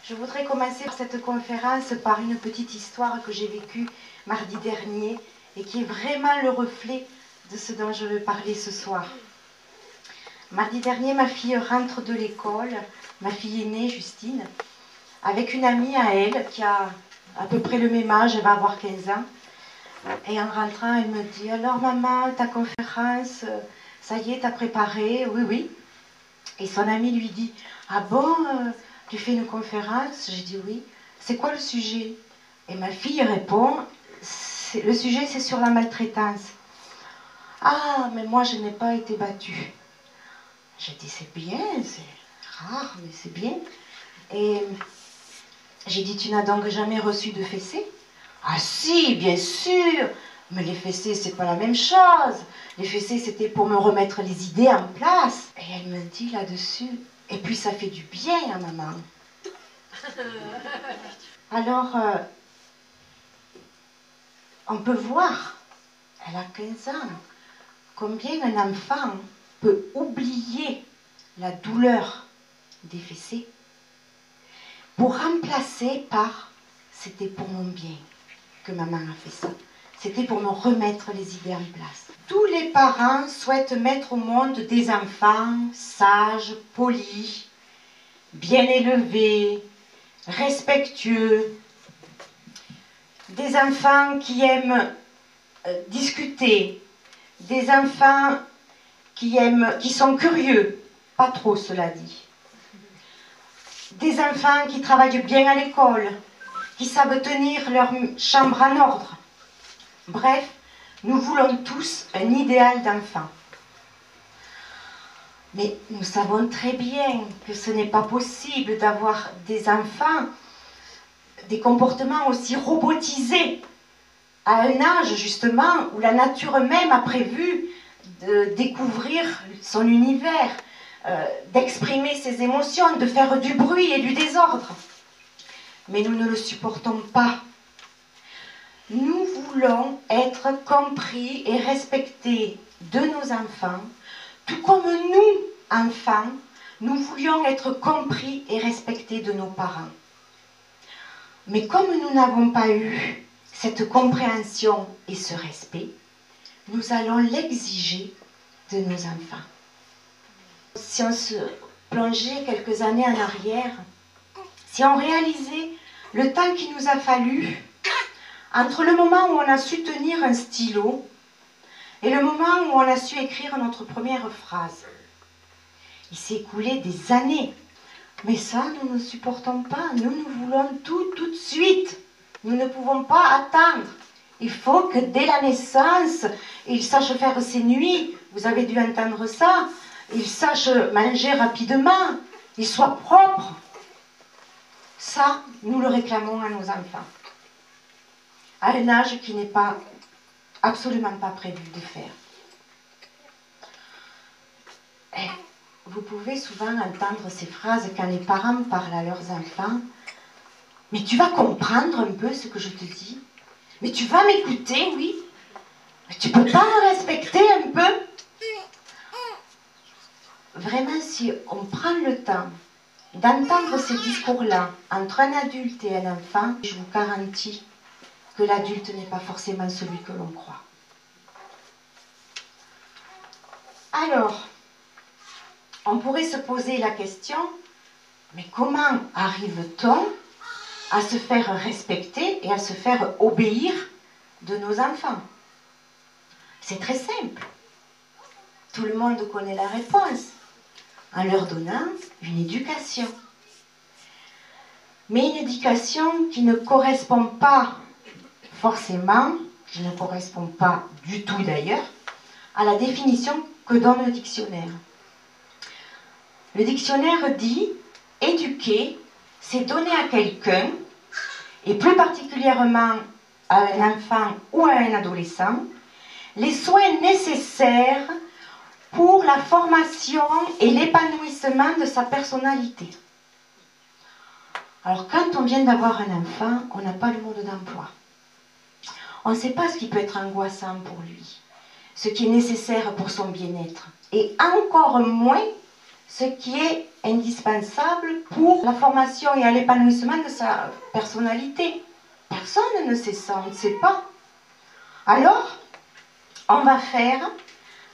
Je voudrais commencer cette conférence par une petite histoire que j'ai vécue mardi dernier et qui est vraiment le reflet de ce dont je vais parler ce soir. Mardi dernier, ma fille rentre de l'école, ma fille aînée, Justine, avec une amie à elle qui a à peu près le même âge, elle va avoir 15 ans. Et en rentrant, elle me dit « Alors maman, ta conférence, ça y est, t'as préparé ?» « Oui, oui. » Et son amie lui dit « Ah bon, tu fais une conférence ?» J'ai dit « Oui. » « C'est quoi le sujet ?» Et ma fille répond « Le sujet, c'est sur la maltraitance. » « Ah, mais moi, je n'ai pas été battue. » J'ai dit « C'est bien, c'est rare, mais c'est bien. » Et j'ai dit « Tu n'as donc jamais reçu de fessées ?» « Ah si, bien sûr. Mais les fessées, c'est pas la même chose. Les fessées, c'était pour me remettre les idées en place. » Et elle me dit là-dessus « Et puis ça fait du bien, hein, maman. » Alors, on peut voir, elle a 15 ans, combien un enfant peut oublier la douleur des fessées pour remplacer par « c'était pour mon bien que maman a fait ça. C'était pour me remettre les idées en place. » Tous les parents souhaitent mettre au monde des enfants sages, polis, bien élevés, respectueux, des enfants qui aiment discuter, des enfants qui sont curieux, pas trop cela dit, des enfants qui travaillent bien à l'école, qui savent tenir leur chambre en ordre. Bref, nous voulons tous un idéal d'enfant. Mais nous savons très bien que ce n'est pas possible d'avoir des enfants, des comportements aussi robotisés, à un âge justement où la nature même a prévu de découvrir son univers, d'exprimer ses émotions, de faire du bruit et du désordre. Mais nous ne le supportons pas. Nous voulons être compris et respectés de nos enfants, tout comme nous, enfants, nous voulions être compris et respectés de nos parents. Mais comme nous n'avons pas eu cette compréhension et ce respect, nous allons l'exiger de nos enfants. Si on se plongeait quelques années en arrière, si on réalisait le temps qu'il nous a fallu entre le moment où on a su tenir un stylo et le moment où on a su écrire notre première phrase, il s'est écoulé des années. Mais ça, nous ne supportons pas. Nous voulons tout de suite. Nous ne pouvons pas attendre. Il faut que dès la naissance, il sache faire ses nuits. Vous avez dû entendre ça. Il sache manger rapidement. Il soit propre. Ça, nous le réclamons à nos enfants. À un âge qui n'est pas, absolument pas prévu de faire. Et vous pouvez souvent entendre ces phrases quand les parents parlent à leurs enfants. « Mais tu vas comprendre un peu ce que je te dis? Mais tu vas m'écouter, oui? Mais tu peux pas me respecter un peu ?» Vraiment, si on prend le temps d'entendre ces discours-là entre un adulte et un enfant, je vous garantis que l'adulte n'est pas forcément celui que l'on croit. Alors, on pourrait se poser la question, mais comment arrive-t-on à se faire respecter et à se faire obéir de nos enfants? C'est très simple. Tout le monde connaît la réponse. En leur donnant une éducation. Mais une éducation qui ne correspond pas forcément, qui ne correspond pas du tout d'ailleurs, à la définition que donne le dictionnaire. Le dictionnaire dit « éduquer, c'est donner à quelqu'un, et plus particulièrement à un enfant ou à un adolescent, les soins nécessaires pour la formation et l'épanouissement de sa personnalité. » Alors quand on vient d'avoir un enfant, on n'a pas le mode d'emploi. On ne sait pas ce qui peut être angoissant pour lui, ce qui est nécessaire pour son bien-être, et encore moins ce qui est indispensable pour la formation et à l'épanouissement de sa personnalité. Personne ne sait ça, on ne sait pas. Alors, on va faire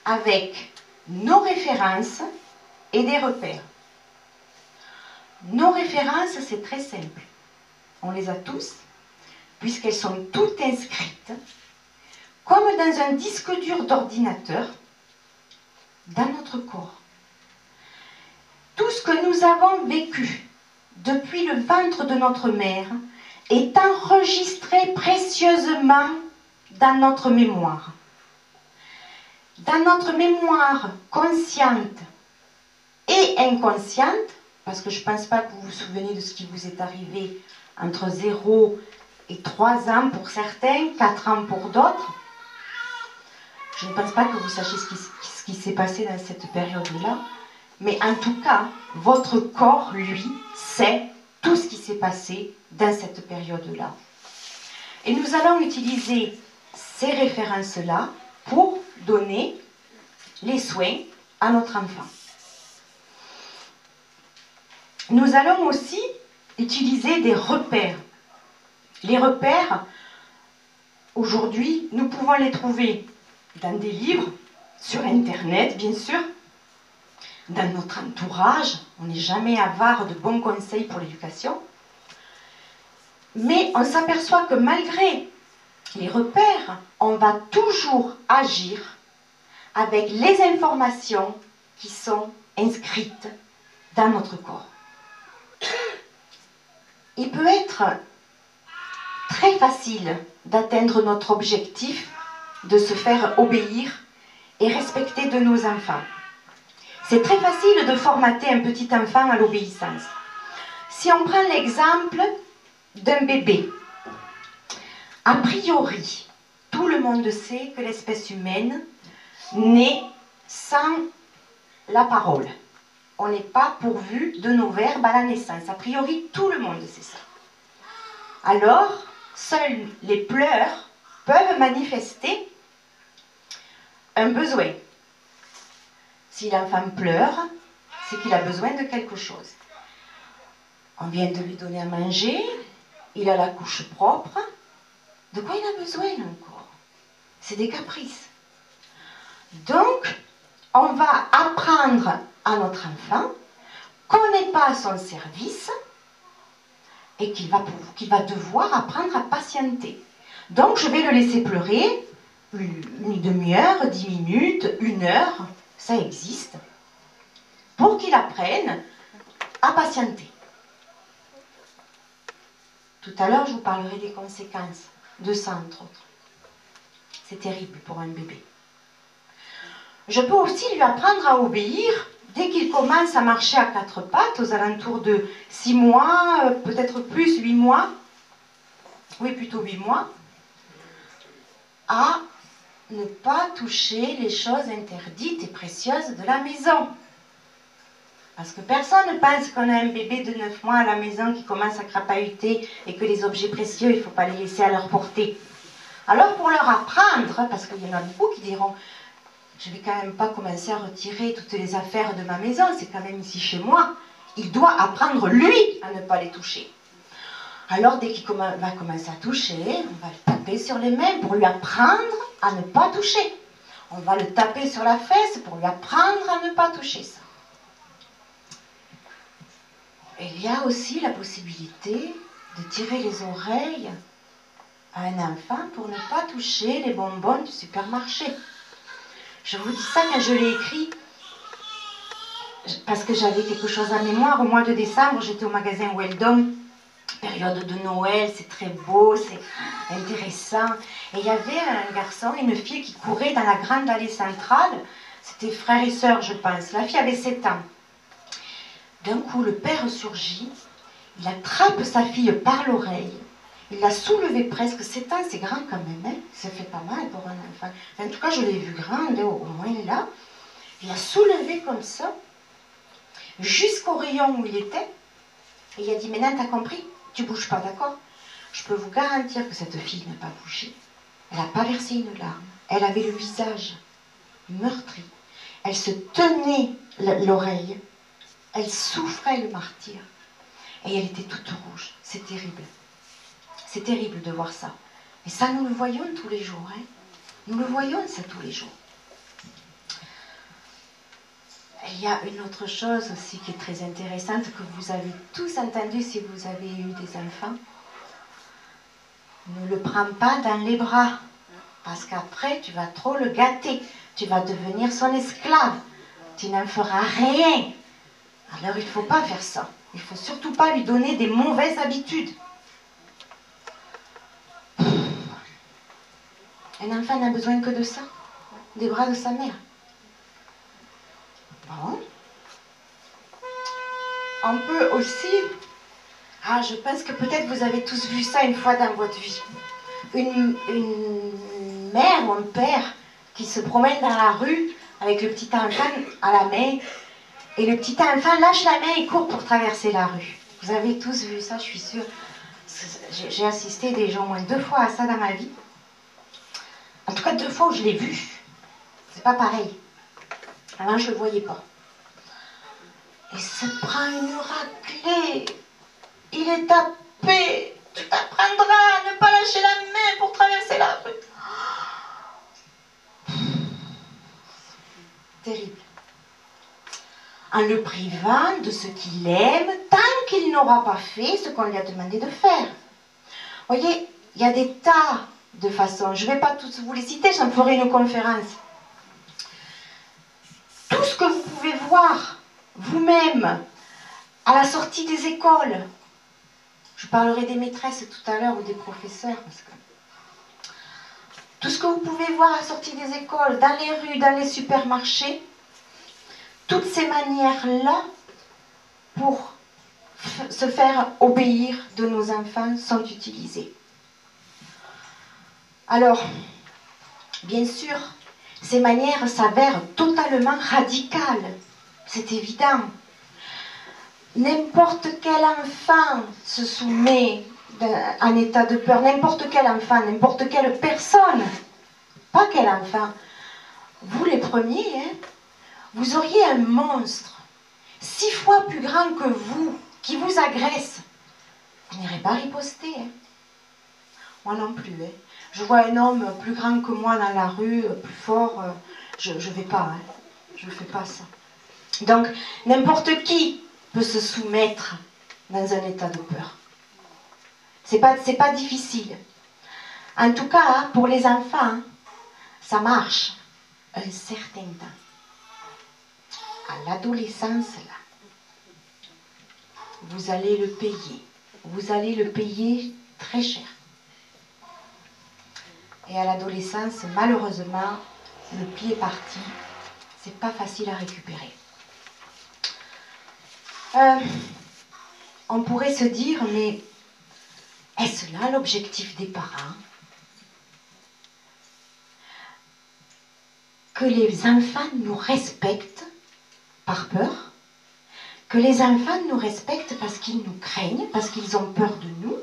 avec nos références et des repères. Nos références, c'est très simple. On les a tous, puisqu'elles sont toutes inscrites, comme dans un disque dur d'ordinateur, dans notre corps. Tout ce que nous avons vécu depuis le ventre de notre mère est enregistré précieusement dans notre mémoire. Dans notre mémoire consciente et inconsciente, parce que je ne pense pas que vous vous souvenez de ce qui vous est arrivé entre 0 et 3 ans pour certains, 4 ans pour d'autres. Je ne pense pas que vous sachiez ce qui s'est passé dans cette période-là. Mais en tout cas, votre corps, lui, sait tout ce qui s'est passé dans cette période-là. Et nous allons utiliser ces références-là pour donner les soins à notre enfant. Nous allons aussi utiliser des repères. Les repères, aujourd'hui, nous pouvons les trouver dans des livres, sur Internet, bien sûr, dans notre entourage. On n'est jamais avare de bons conseils pour l'éducation. Mais on s'aperçoit que malgré les repères, on va toujours agir avec les informations qui sont inscrites dans notre corps. Il peut être très facile d'atteindre notre objectif, de se faire obéir et respecter de nos enfants. C'est très facile de formater un petit enfant à l'obéissance. Si on prend l'exemple d'un bébé, a priori, tout le monde sait que l'espèce humaine naît sans la parole. On n'est pas pourvu de nos verbes à la naissance. A priori, tout le monde sait ça. Alors, seuls les pleurs peuvent manifester un besoin. Si l'enfant pleure, c'est qu'il a besoin de quelque chose. On vient de lui donner à manger, il a la couche propre. De quoi il a besoin encore? C'est des caprices. Donc, on va apprendre à notre enfant qu'on n'est pas à son service et qu'il va devoir apprendre à patienter. Donc, je vais le laisser pleurer une demi-heure, 10 minutes, 1 heure, ça existe, pour qu'il apprenne à patienter. Tout à l'heure, je vous parlerai des conséquences de ça, entre autres. C'est terrible pour un bébé. Je peux aussi lui apprendre à obéir dès qu'il commence à marcher à 4 pattes, aux alentours de 6 mois, peut-être plus, 8 mois, oui, plutôt 8 mois, à ne pas toucher les choses interdites et précieuses de la maison. Parce que personne ne pense qu'on a un bébé de 9 mois à la maison qui commence à crapahuter et que les objets précieux, il ne faut pas les laisser à leur portée. Alors pour leur apprendre, parce qu'il y en a beaucoup qui diront « je ne vais quand même pas commencer à retirer toutes les affaires de ma maison, c'est quand même ici chez moi », il doit apprendre lui à ne pas les toucher. Alors dès qu'il va commencer à toucher, on va le taper sur les mains pour lui apprendre à ne pas toucher. On va le taper sur la fesse pour lui apprendre à ne pas toucher ça. Et il y a aussi la possibilité de tirer les oreilles à un enfant pour ne pas toucher les bonbons du supermarché. Je vous dis ça quand je l'ai écrit, parce que j'avais quelque chose en mémoire. Au mois de décembre, j'étais au magasin Weldon, période de Noël, c'est très beau, c'est intéressant. Et il y avait un garçon et une fille qui couraient dans la grande allée centrale. C'était frère et sœur, je pense. La fille avait 7 ans. D'un coup, le père surgit, il attrape sa fille par l'oreille, il l'a soulevée presque, 7 ans, c'est grand quand même, hein? Ça fait pas mal pour un enfant. Enfin, en tout cas, je l'ai vue grande, au moins là. Il l'a soulevée comme ça, jusqu'au rayon où il était, et il a dit, maintenant, t'as compris? Tu bouges pas, d'accord? Je peux vous garantir que cette fille n'a pas bougé. Elle n'a pas versé une larme. Elle avait le visage meurtri. Elle se tenait l'oreille. Elle souffrait le martyre. Et elle était toute rouge. C'est terrible. C'est terrible de voir ça. Et ça, nous le voyons tous les jours. Hein. Nous le voyons, ça, tous les jours. Il y a une autre chose aussi qui est très intéressante, que vous avez tous entendu si vous avez eu des enfants. Ne le prends pas dans les bras, parce qu'après, tu vas trop le gâter. Tu vas devenir son esclave. Tu n'en feras rien. Alors, il ne faut pas faire ça. Il ne faut surtout pas lui donner des mauvaises habitudes. Un enfant n'a besoin que de ça, des bras de sa mère. Bon. On peut aussi... Ah, je pense que peut-être vous avez tous vu ça une fois dans votre vie. Une mère ou un père qui se promène dans la rue avec le petit enfant à la main, et le petit enfant lâche la main et court pour traverser la rue. Vous avez tous vu ça, je suis sûre. J'ai assisté déjà au moins 2 fois à ça dans ma vie. En tout cas, 2 fois où je l'ai vu. C'est pas pareil. Avant, je ne le voyais pas. Il se prend une raclée. Il est tapé. Tu t'apprendras à ne pas lâcher la main pour traverser la rue. Terrible. En le privant de ce qu'il aime, tant qu'il n'aura pas fait ce qu'on lui a demandé de faire. Vous voyez, il y a des tas de façons. Je ne vais pas tous vous les citer, j'en ferai une conférence. Tout ce que vous pouvez voir vous-même à la sortie des écoles. Je parlerai des maîtresses tout à l'heure ou des professeurs. Parce que tout ce que vous pouvez voir à la sortie des écoles, dans les rues, dans les supermarchés, toutes ces manières-là pour se faire obéir de nos enfants sont utilisées. Alors, bien sûr, ces manières s'avèrent totalement radicales. C'est évident. N'importe quel enfant se soumet à un état de peur. N'importe quel enfant, n'importe quelle personne. Pas quel enfant. Vous les premiers, hein, vous auriez un monstre 6 fois plus grand que vous, qui vous agresse. Vous n'irez pas riposter. Hein. Moi non plus. Hein. Je vois un homme plus grand que moi dans la rue, plus fort, je ne vais pas. Hein. Je ne fais pas ça. Donc, n'importe qui peut se soumettre dans un état de peur. C'est pas difficile. En tout cas, pour les enfants, ça marche un certain temps. À l'adolescence, là, vous allez le payer. Vous allez le payer très cher. Et à l'adolescence, malheureusement, le pied est parti. C'est pas facile à récupérer. On pourrait se dire, mais est-ce là l'objectif des parents? Que les enfants nous respectent par peur? Que les enfants nous respectent parce qu'ils nous craignent, parce qu'ils ont peur de nous?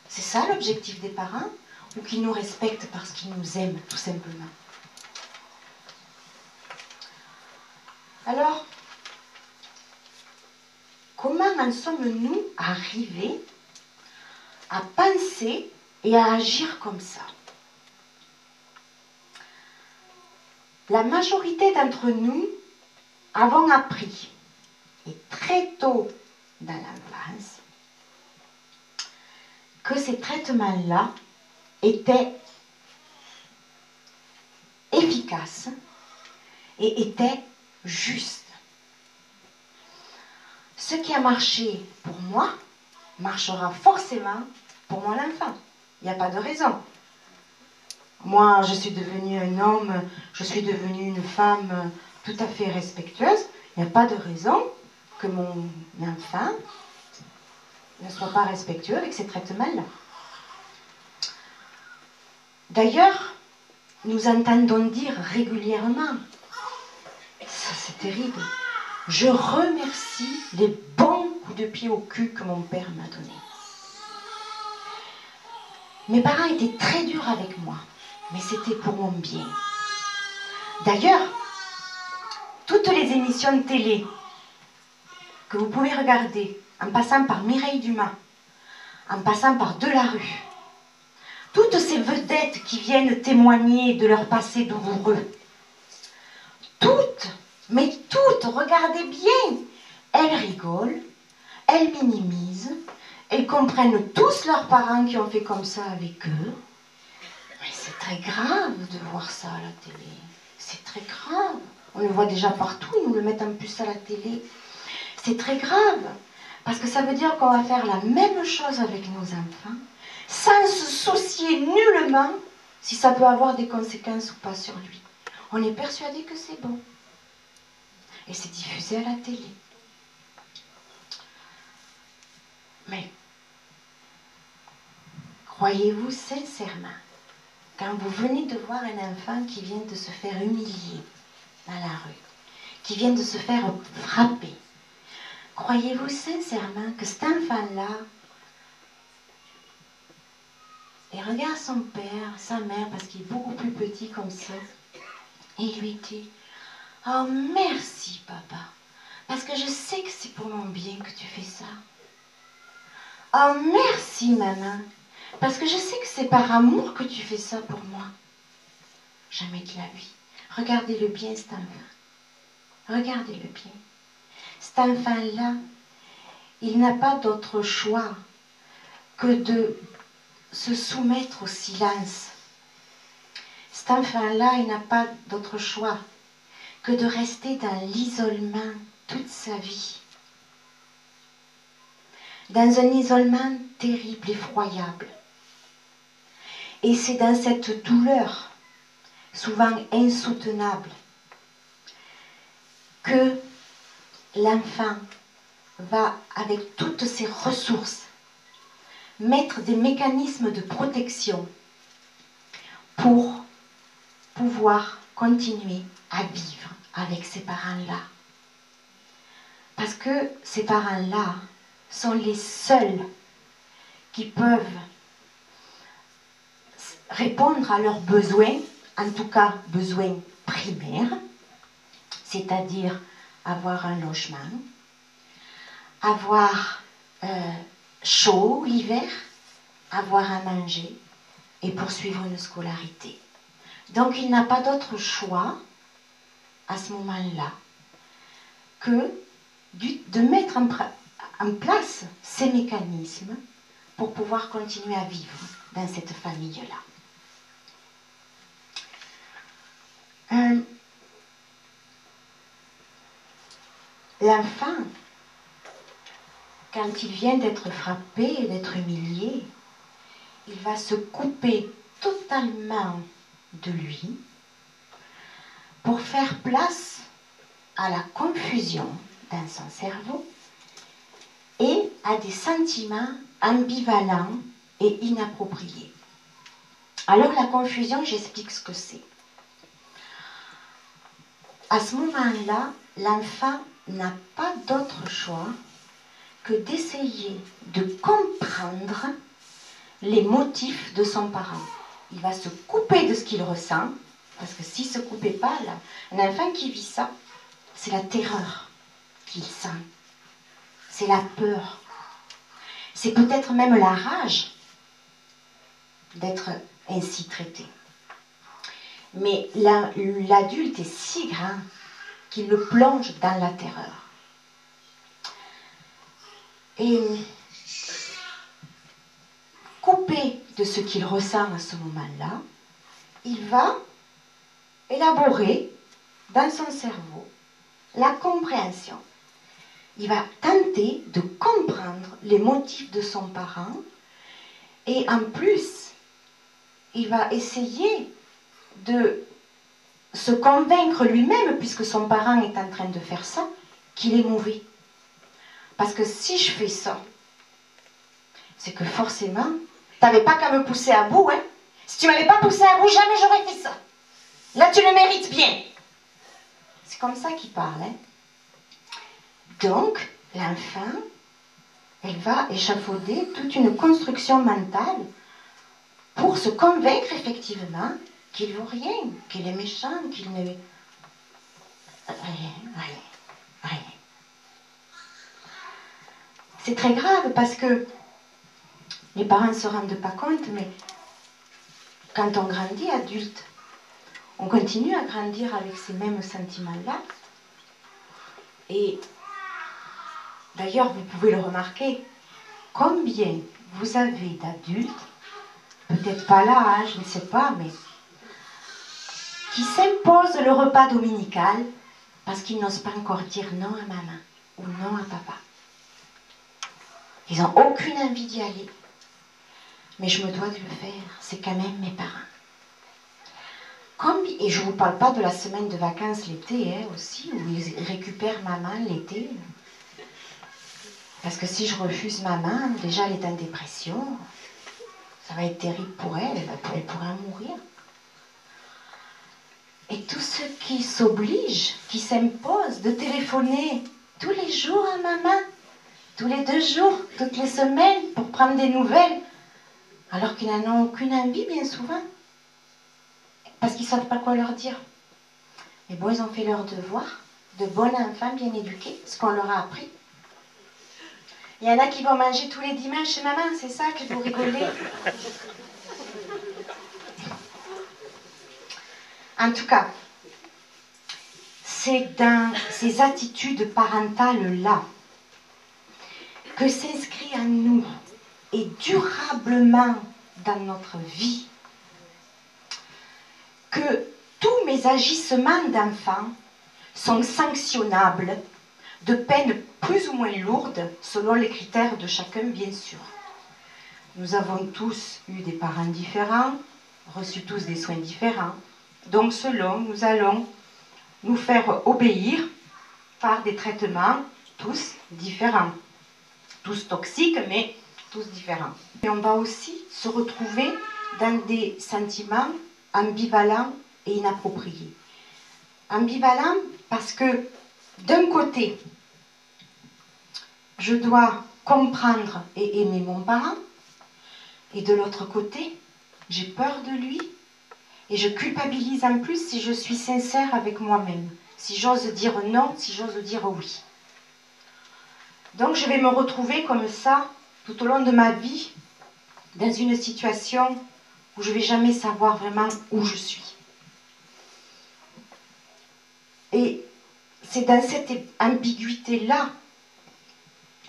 C'est ça l'objectif des parents? Ou qu'ils nous respectent parce qu'ils nous aiment, tout simplement? Alors, comment en sommes-nous arrivés à penser et à agir comme ça? La majorité d'entre nous avons appris, et très tôt dans l'enfance, que ces traitements-là étaient efficaces et étaient justes. Ce qui a marché pour moi marchera forcément pour mon enfant. Il n'y a pas de raison. Moi, je suis devenue un homme, je suis devenue une femme tout à fait respectueuse. Il n'y a pas de raison que mon enfant ne soit pas respectueux avec ces traitements-là. D'ailleurs, nous entendons dire régulièrement, ça c'est terrible, je remercie les bons coups de pied au cul que mon père m'a donnés. Mes parents étaient très durs avec moi, mais c'était pour mon bien. D'ailleurs, toutes les émissions de télé que vous pouvez regarder en passant par Mireille Dumas, en passant par Delarue, toutes ces vedettes qui viennent témoigner de leur passé douloureux, toutes, mais toutes, regardez bien, elles rigolent, elles minimisent, elles comprennent tous leurs parents qui ont fait comme ça avec eux. Mais c'est très grave de voir ça à la télé. C'est très grave. On le voit déjà partout, ils nous le mettent en plus à la télé. C'est très grave, parce que ça veut dire qu'on va faire la même chose avec nos enfants, sans se soucier nullement si ça peut avoir des conséquences ou pas sur lui. On est persuadé que c'est bon. Et c'est diffusé à la télé. Mais croyez-vous sincèrement, quand vous venez de voir un enfant qui vient de se faire humilier dans la rue, qui vient de se faire frapper, croyez-vous sincèrement que cet enfant-là, il regarde son père, sa mère, parce qu'il est beaucoup plus petit comme ça, et il lui dit « Oh, merci, papa, parce que je sais que c'est pour mon bien que tu fais ça. Oh, merci, maman, parce que je sais que c'est par amour que tu fais ça pour moi. » Jamais de la vie. Regardez-le bien, cet enfant. Regardez-le bien. Cet enfant-là, il n'a pas d'autre choix que de se soumettre au silence. Cet enfant-là, il n'a pas d'autre choix que de rester dans l'isolement toute sa vie. Dans un isolement terrible, effroyable. Et c'est dans cette douleur, souvent insoutenable, que l'enfant va, avec toutes ses ressources, mettre des mécanismes de protection pour pouvoir continuer à vivre avec ces parents-là. Parce que ces parents-là sont les seuls qui peuvent répondre à leurs besoins, en tout cas besoins primaires, c'est-à-dire avoir un logement, avoir chaud l'hiver, avoir à manger et poursuivre une scolarité. Donc il n'a pas d'autre choix à ce moment-là que de mettre en place ces mécanismes pour pouvoir continuer à vivre dans cette famille-là. L'enfant, quand il vient d'être frappé, d'être humilié, il va se couper totalement de lui pour faire place à la confusion dans son cerveau et à des sentiments ambivalents et inappropriés. Alors la confusion, j'explique ce que c'est. À ce moment-là, l'enfant n'a pas d'autre choix que d'essayer de comprendre les motifs de son parent. Il va se couper de ce qu'il ressent, parce que s'il ne se coupait pas, là, un enfant qui vit ça, c'est la terreur qu'il sent, c'est la peur, c'est peut-être même la rage d'être ainsi traité. Mais l'adulte est si grand qu'il le plonge dans la terreur. Et coupé de ce qu'il ressent à ce moment-là, il va élaborer dans son cerveau la compréhension. Il va tenter de comprendre les motifs de son parent et en plus, il va essayer de se convaincre lui-même, puisque son parent est en train de faire ça, qu'il est mauvais. Parce que si je fais ça, c'est que forcément, t'avais pas qu'à me pousser à bout, hein. Si tu m'avais pas poussé à bout, jamais j'aurais fait ça. Là, tu le mérites bien. C'est comme ça qu'il parle, hein. Donc, l'enfant, elle va échafauder toute une construction mentale pour se convaincre effectivement qu'il ne vaut rien, qu'il est méchant, qu'il ne... Rien. c'est très grave parce que les parents ne se rendent pas compte, mais quand on grandit adulte, on continue à grandir avec ces mêmes sentiments-là. Et d'ailleurs, vous pouvez le remarquer, combien vous avez d'adultes, peut-être pas là, hein, je ne sais pas, mais qui s'imposent le repas dominical parce qu'ils n'osent pas encore dire non à maman ou non à papa. Ils n'ont aucune envie d'y aller. Mais je me dois de le faire, c'est quand même mes parents. Et je ne vous parle pas de la semaine de vacances l'été hein, aussi, où ils récupèrent maman l'été. Parce que si je refuse maman, déjà elle est en dépression, ça va être terrible pour elle pourrait mourir. Et tous ceux qui s'obligent, qui s'imposent de téléphoner tous les jours à maman, tous les 2 jours, toutes les semaines, pour prendre des nouvelles, alors qu'ils n'en ont aucune envie bien souvent, parce qu'ils ne savent pas quoi leur dire. Mais bon, ils ont fait leur devoir, de bons enfants bien éduqués, ce qu'on leur a appris. Il y en a qui vont manger tous les dimanches chez maman, c'est ça que vous rigolez? En tout cas, c'est dans ces attitudes parentales-là que s'inscrit en nous et durablement dans notre vie que tous mes agissements d'enfant sont sanctionnables de peines plus ou moins lourdes selon les critères de chacun, bien sûr. Nous avons tous eu des parents différents, reçu tous des soins différents. Donc selon, nous allons nous faire obéir par des traitements tous différents. Tous toxiques, mais tous différents. Et on va aussi se retrouver dans des sentiments ambivalents et inappropriés. Ambivalents parce que d'un côté, je dois comprendre et aimer mon parent, et de l'autre côté, j'ai peur de lui, et je culpabilise en plus si je suis sincère avec moi-même, si j'ose dire non, si j'ose dire oui. Donc je vais me retrouver comme ça, tout au long de ma vie, dans une situation où je ne vais jamais savoir vraiment où je suis. Et c'est dans cette ambiguïté-là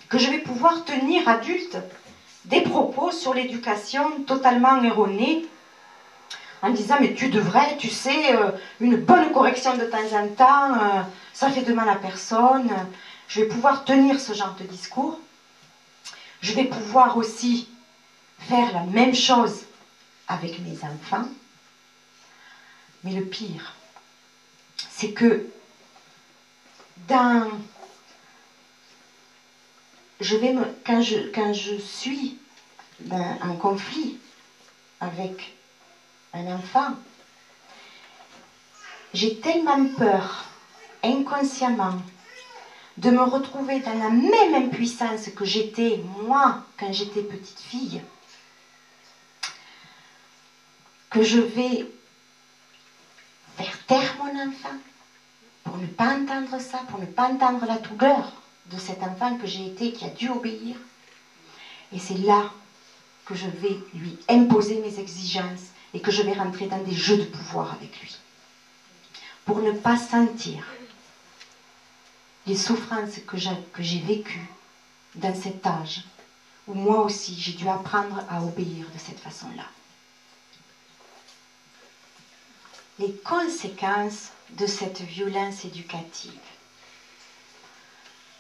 que je vais pouvoir tenir adulte des propos sur l'éducation totalement erronés, en disant mais tu devrais, tu sais, une bonne correction de temps en temps, ça fait de mal à personne. Je vais pouvoir tenir ce genre de discours. Je vais pouvoir aussi faire la même chose avec mes enfants. Mais le pire, c'est que quand je suis en conflit avec un enfant, j'ai tellement peur, inconsciemment, de me retrouver dans la même impuissance que j'étais, moi, quand j'étais petite fille, que je vais faire taire mon enfant pour ne pas entendre ça, pour ne pas entendre la douleur de cet enfant que j'ai été, qui a dû obéir. Et c'est là que je vais lui imposer mes exigences et que je vais rentrer dans des jeux de pouvoir avec lui. Pour ne pas sentir les souffrances que j'ai vécues dans cet âge où moi aussi j'ai dû apprendre à obéir de cette façon-là. Les conséquences de cette violence éducative,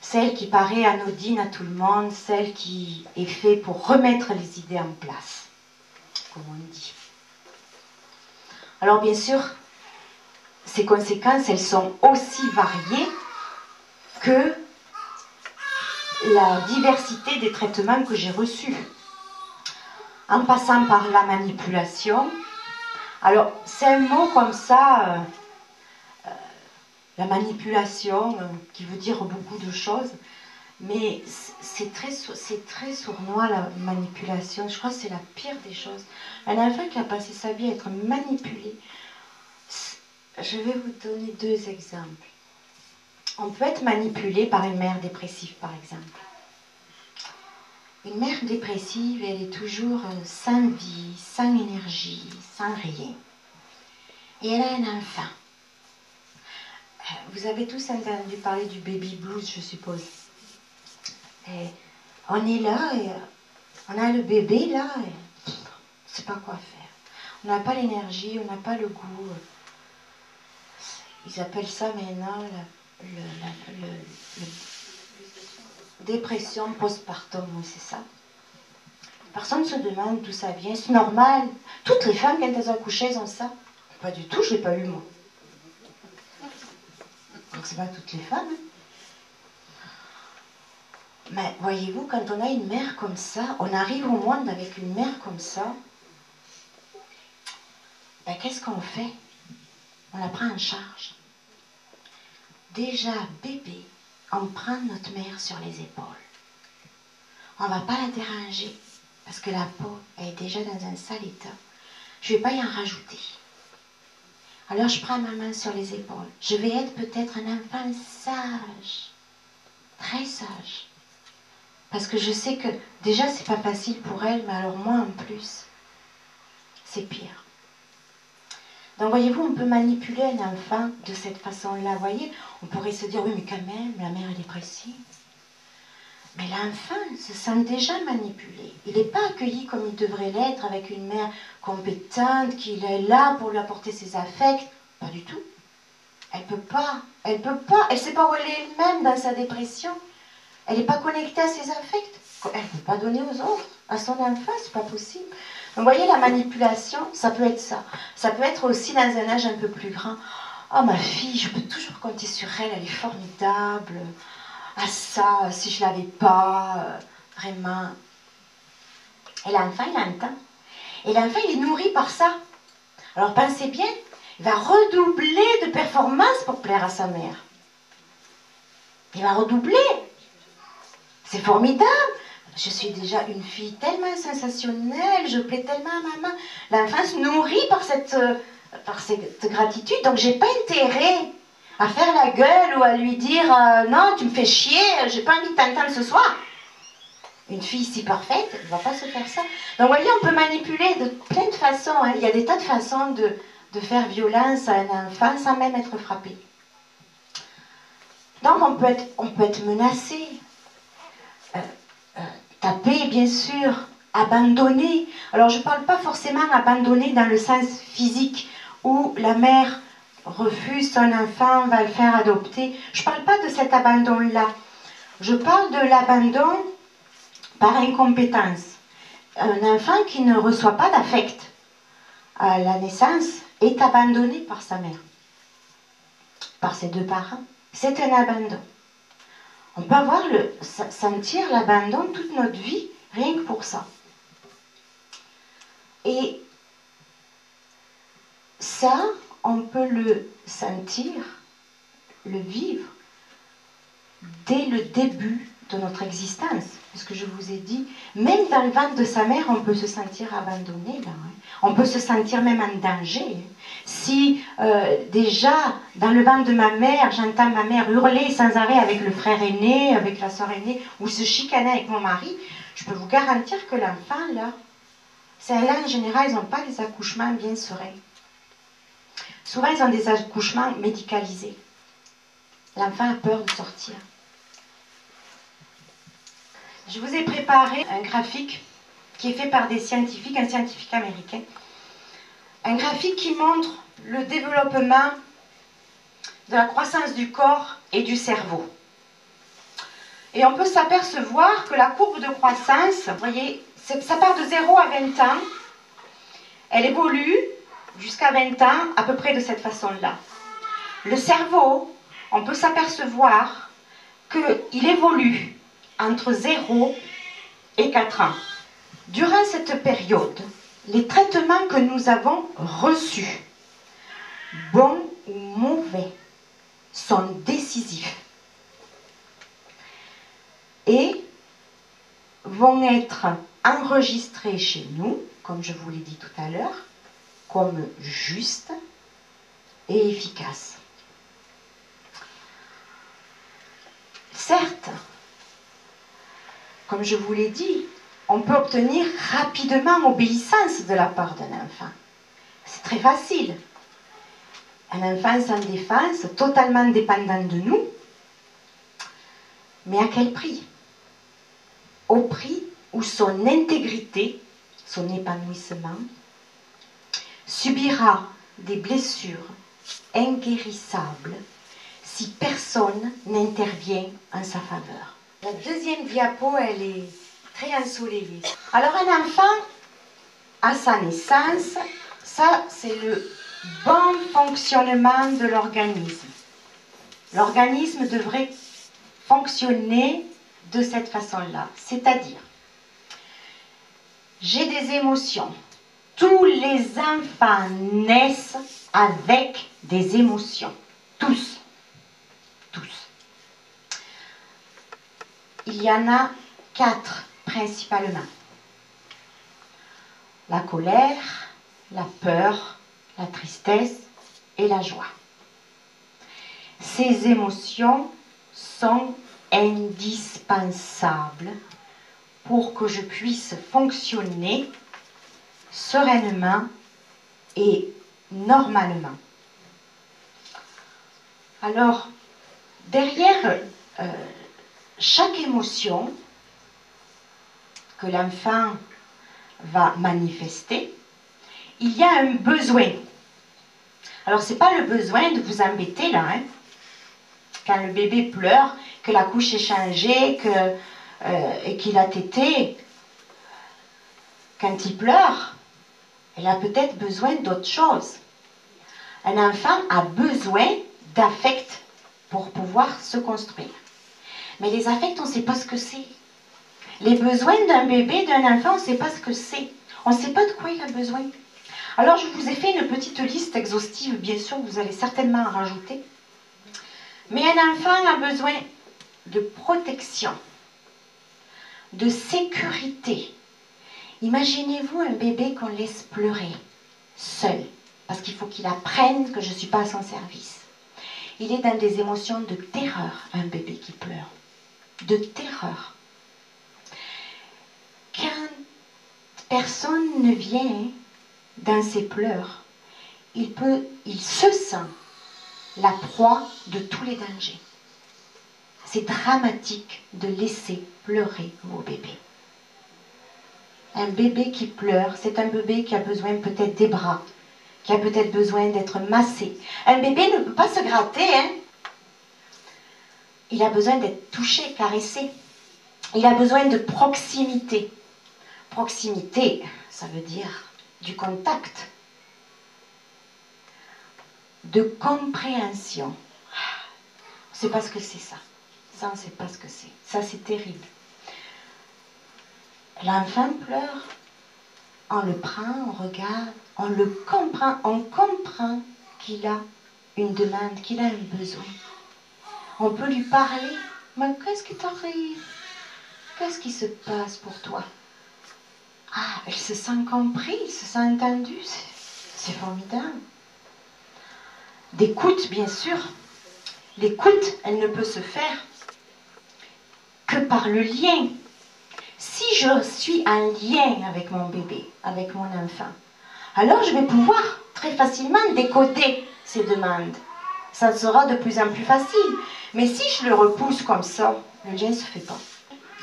celle qui paraît anodine à tout le monde, celle qui est faite pour remettre les idées en place, comme on dit. Alors bien sûr, ces conséquences, elles sont aussi variées que la diversité des traitements que j'ai reçus. En passant par la manipulation, alors c'est un mot comme ça, la manipulation, qui veut dire beaucoup de choses, mais c'est très sournois la manipulation. Je crois que c'est la pire des choses. Un enfant qui a passé sa vie à être manipulé. Je vais vous donner 2 exemples. On peut être manipulé par une mère dépressive, par exemple. Une mère dépressive, elle est toujours sans vie, sans énergie, sans rien. Et elle a un enfant. Vous avez tous entendu parler du baby blues, je suppose. Et on est là, et on a le bébé là, et on ne sait pas quoi faire. On n'a pas l'énergie, on n'a pas le goût. Ils appellent ça maintenant le dépression postpartum, oui, c'est ça. Personne ne se demande d'où ça vient, c'est normal. Toutes les femmes, quand elles accouchent, elles ont ça. Pas du tout, je l'ai pas eu moi. Donc c'est pas toutes les femmes. Mais voyez-vous, quand on a une mère comme ça, on arrive au monde avec une mère comme ça, ben, qu'est-ce qu'on fait? On la prend en charge. Déjà, bébé, on prend notre mère sur les épaules. On ne va pas la déranger, parce que la peau est déjà dans un sale état. Je ne vais pas y en rajouter. Alors je prends ma main sur les épaules. Je vais être peut-être un enfant sage, très sage. Parce que je sais que déjà c'est pas facile pour elle, mais alors moi en plus, c'est pire. Donc voyez-vous, on peut manipuler un enfant de cette façon-là. Vous voyez, on pourrait se dire, oui mais quand même, la mère est dépressive. Mais l'enfant se sent déjà manipulé. Il n'est pas accueilli comme il devrait l'être avec une mère compétente, qui est là pour lui apporter ses affects. Pas du tout. Elle peut pas. Elle ne sait pas où elle est elle-même dans sa dépression. Elle n'est pas connectée à ses affects. Elle ne peut pas donner aux autres, à son enfant, c'est pas possible. Donc, vous voyez, la manipulation, ça peut être ça. Ça peut être aussi dans un âge un peu plus grand. Oh, ma fille, je peux toujours compter sur elle, elle est formidable. Ah ça, si je ne l'avais pas, vraiment. Et l'enfant, il entend. Et l'enfant, il est nourri par ça. Alors pensez bien, il va redoubler de performances pour plaire à sa mère. Il va redoubler. C'est formidable. Je suis déjà une fille tellement sensationnelle, je plais tellement à maman. L'enfant se nourrit par cette gratitude, donc j'ai pas intérêt à faire la gueule ou à lui dire non, tu me fais chier, j'ai pas envie de t'entendre ce soir. Une fille si parfaite, elle ne va pas se faire ça. Donc, vous voyez, on peut manipuler de plein de façons. Hein. Il y a des tas de façons de faire violence à un enfant sans même être frappé. Donc, on peut être menacé, tapé, bien sûr, abandonné. Alors, je ne parle pas forcément abandonné dans le sens physique, où la mère refuse son enfant, va le faire adopter. Je ne parle pas de cet abandon-là. Je parle de l'abandon par incompétence. Un enfant qui ne reçoit pas d'affect à la naissance est abandonné par sa mère, par ses deux parents. C'est un abandon. On peut sentir l'abandon toute notre vie, rien que pour ça. Et ça, on peut le sentir, le vivre, dès le début de notre existence. Parce que je vous ai dit, même dans le ventre de sa mère, on peut se sentir abandonné. Là, hein. On peut se sentir même en danger. Si déjà, dans le ventre de ma mère, j'entends ma mère hurler sans arrêt avec le frère aîné, avec la soeur aînée, ou se chicaner avec mon mari, je peux vous garantir que l'enfant, là, celles-là, en général, ils n'ont pas des accouchements bien sereins. Souvent, ils ont des accouchements médicalisés. L'enfant a peur de sortir. Je vous ai préparé un graphique qui est fait par des scientifiques, un scientifique américain. Un graphique qui montre le développement de la croissance du corps et du cerveau. Et on peut s'apercevoir que la courbe de croissance, vous voyez, ça part de 0 à 20 ans. Elle évolue jusqu'à 20 ans à peu près de cette façon-là. Le cerveau, on peut s'apercevoir qu'il évolue entre 0 et 4 ans. Durant cette période, les traitements que nous avons reçus, bons ou mauvais, sont décisifs et vont être enregistrés chez nous, comme je vous l'ai dit tout à l'heure, comme justes et efficaces. Certes, comme je vous l'ai dit, on peut obtenir rapidement obéissance de la part d'un enfant. C'est très facile. Un enfant sans défense, totalement dépendant de nous, mais à quel prix? Au prix où son intégrité, son épanouissement, subira des blessures inguérissables si personne n'intervient en sa faveur. La deuxième diapo, elle est très ensoleillée. Alors un enfant, à sa naissance, ça c'est le bon fonctionnement de l'organisme. L'organisme devrait fonctionner de cette façon-là, c'est-à-dire, j'ai des émotions. Tous les enfants naissent avec des émotions. Tous. Tous. Il y en a 4 principalement. La colère, la peur, la tristesse et la joie. Ces émotions sont indispensables pour que je puisse fonctionner sereinement et normalement. Alors, derrière chaque émotion que l'enfant va manifester, il y a un besoin. Alors, ce n'est pas le besoin de vous embêter là, hein. Quand le bébé pleure, que la couche est changée, et qu'il a tété, quand il pleure, il a peut-être besoin d'autre chose. Un enfant a besoin d'affect pour pouvoir se construire. Mais les affects, on ne sait pas ce que c'est. Les besoins d'un bébé, d'un enfant, on ne sait pas ce que c'est. On ne sait pas de quoi il a besoin. Alors, je vous ai fait une petite liste exhaustive, bien sûr, vous allez certainement en rajouter. Mais un enfant a besoin de protection, de sécurité. Imaginez-vous un bébé qu'on laisse pleurer, seul, parce qu'il faut qu'il apprenne que je ne suis pas à son service. Il est dans des émotions de terreur, un bébé qui pleure. De terreur. Quand personne ne vient dans ses pleurs, il se sent la proie de tous les dangers. C'est dramatique de laisser pleurer vos bébés. Un bébé qui pleure, c'est un bébé qui a besoin peut-être des bras, qui a peut-être besoin d'être massé. Un bébé ne peut pas se gratter, hein. Il a besoin d'être touché, caressé. Il a besoin de proximité. Proximité, ça veut dire du contact, de compréhension. On ne sait pas ce que c'est ça. Ça, on ne sait pas ce que c'est. Ça, c'est terrible. L'enfant pleure, on le prend, on regarde, on le comprend, on comprend qu'il a une demande, qu'il a un besoin. On peut lui parler. Mais qu'est-ce qui t'arrive? Qu'est-ce qui se passe pour toi? Ah, elle se sent comprise, elle se sent entendue. C'est formidable. D'écoute, bien sûr. L'écoute, elle ne peut se faire que par le lien. Si je suis en lien avec mon bébé, avec mon enfant, alors je vais pouvoir très facilement décoder ses demandes. Ça sera de plus en plus facile. Mais si je le repousse comme ça, le lien ne se fait pas.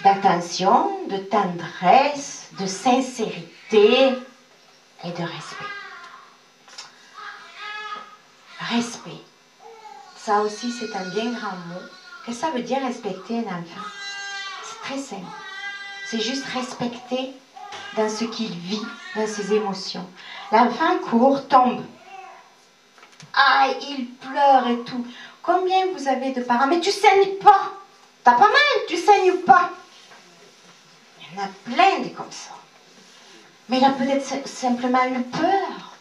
D'attention, de tendresse, de sincérité et de respect. Respect. Ça aussi, c'est un bien grand mot. Qu'est-ce que ça veut dire respecter un enfant? C'est très simple. C'est juste respecter dans ce qu'il vit, dans ses émotions. L'enfant court, tombe. Ah, il pleure et tout. Combien vous avez de parents? Mais tu saignes pas. T'as pas mal, tu saignes pas. Il y en a plein des comme ça. Mais il a peut-être simplement eu peur.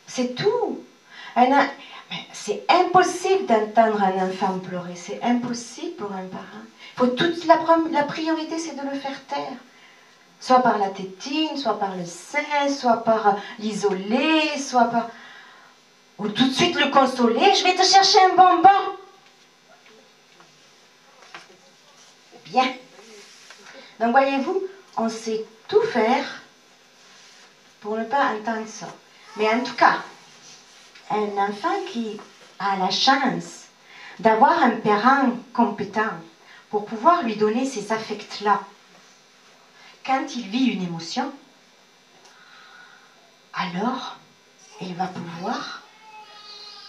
C'est tout. C'est impossible d'entendre un enfant pleurer. C'est impossible pour un parent. La priorité, c'est de le faire taire. Soit par la tétine, soit par le sein, soit par l'isoler, soit par... Ou tout de suite le consoler. Je vais te chercher un bonbon. Bien. Donc voyez-vous, on sait tout faire pour ne pas entendre ça. Mais en tout cas, un enfant qui a la chance d'avoir un parent compétent pour pouvoir lui donner ces affects-là, quand il vit une émotion, alors il va pouvoir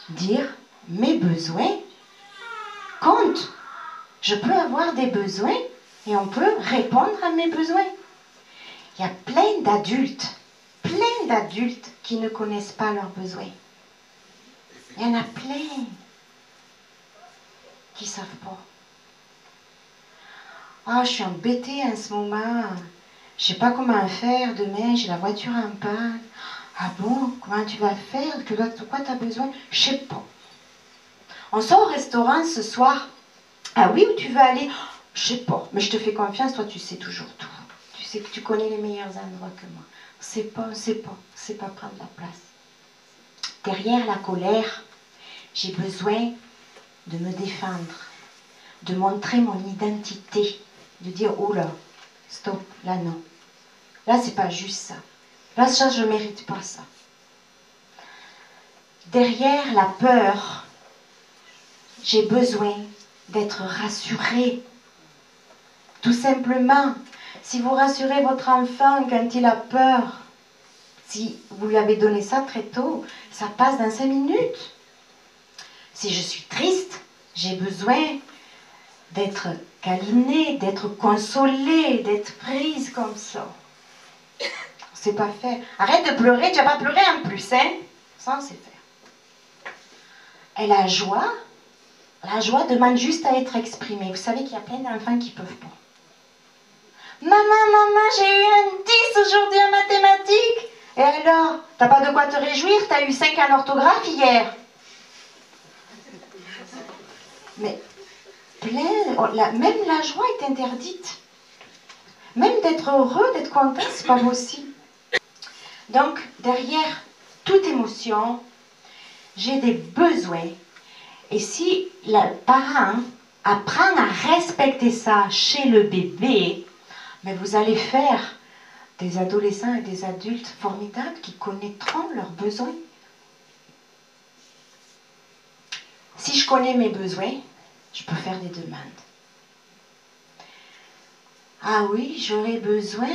dire mes besoins comptent. Je peux avoir des besoins et on peut répondre à mes besoins. Il y a plein d'adultes qui ne connaissent pas leurs besoins. Il y en a plein qui ne savent pas. Ah, je suis embêtée en ce moment. Je ne sais pas comment faire demain, j'ai la voiture en panne. Ah bon, comment tu vas faire? De quoi tu as besoin? Je ne sais pas. On sort au restaurant ce soir. Ah oui, où tu veux aller? Je sais pas, mais je te fais confiance, toi tu sais toujours tout. Tu sais que tu connais les meilleurs endroits que moi. C'est pas prendre la place. Derrière la colère, j'ai besoin de me défendre, de montrer mon identité, de dire oh là, stop, là non. Là c'est pas juste ça. Là ça je mérite pas ça. Derrière la peur, j'ai besoin d'être rassurée. Tout simplement, si vous rassurez votre enfant quand il a peur, si vous lui avez donné ça très tôt, ça passe dans 5 minutes. Si je suis triste, j'ai besoin d'être câlinée, d'être consolée, d'être prise comme ça. C'est pas faire. Arrête de pleurer, tu vas pas pleurer en plus, hein? Ça, c'est faire. Et la joie demande juste à être exprimée. Vous savez qu'il y a plein d'enfants qui peuvent pas. Maman, j'ai eu un 10 aujourd'hui en mathématiques. Et alors, t'as pas de quoi te réjouir, t'as eu 5 en orthographe hier. Mais même la joie est interdite. Même d'être heureux, d'être content, c'est pas possible. Donc, derrière toute émotion, j'ai des besoins. Et si le parent apprend à respecter ça chez le bébé, mais vous allez faire des adolescents et des adultes formidables qui connaîtront leurs besoins. Si je connais mes besoins, je peux faire des demandes. Ah oui, j'aurais besoin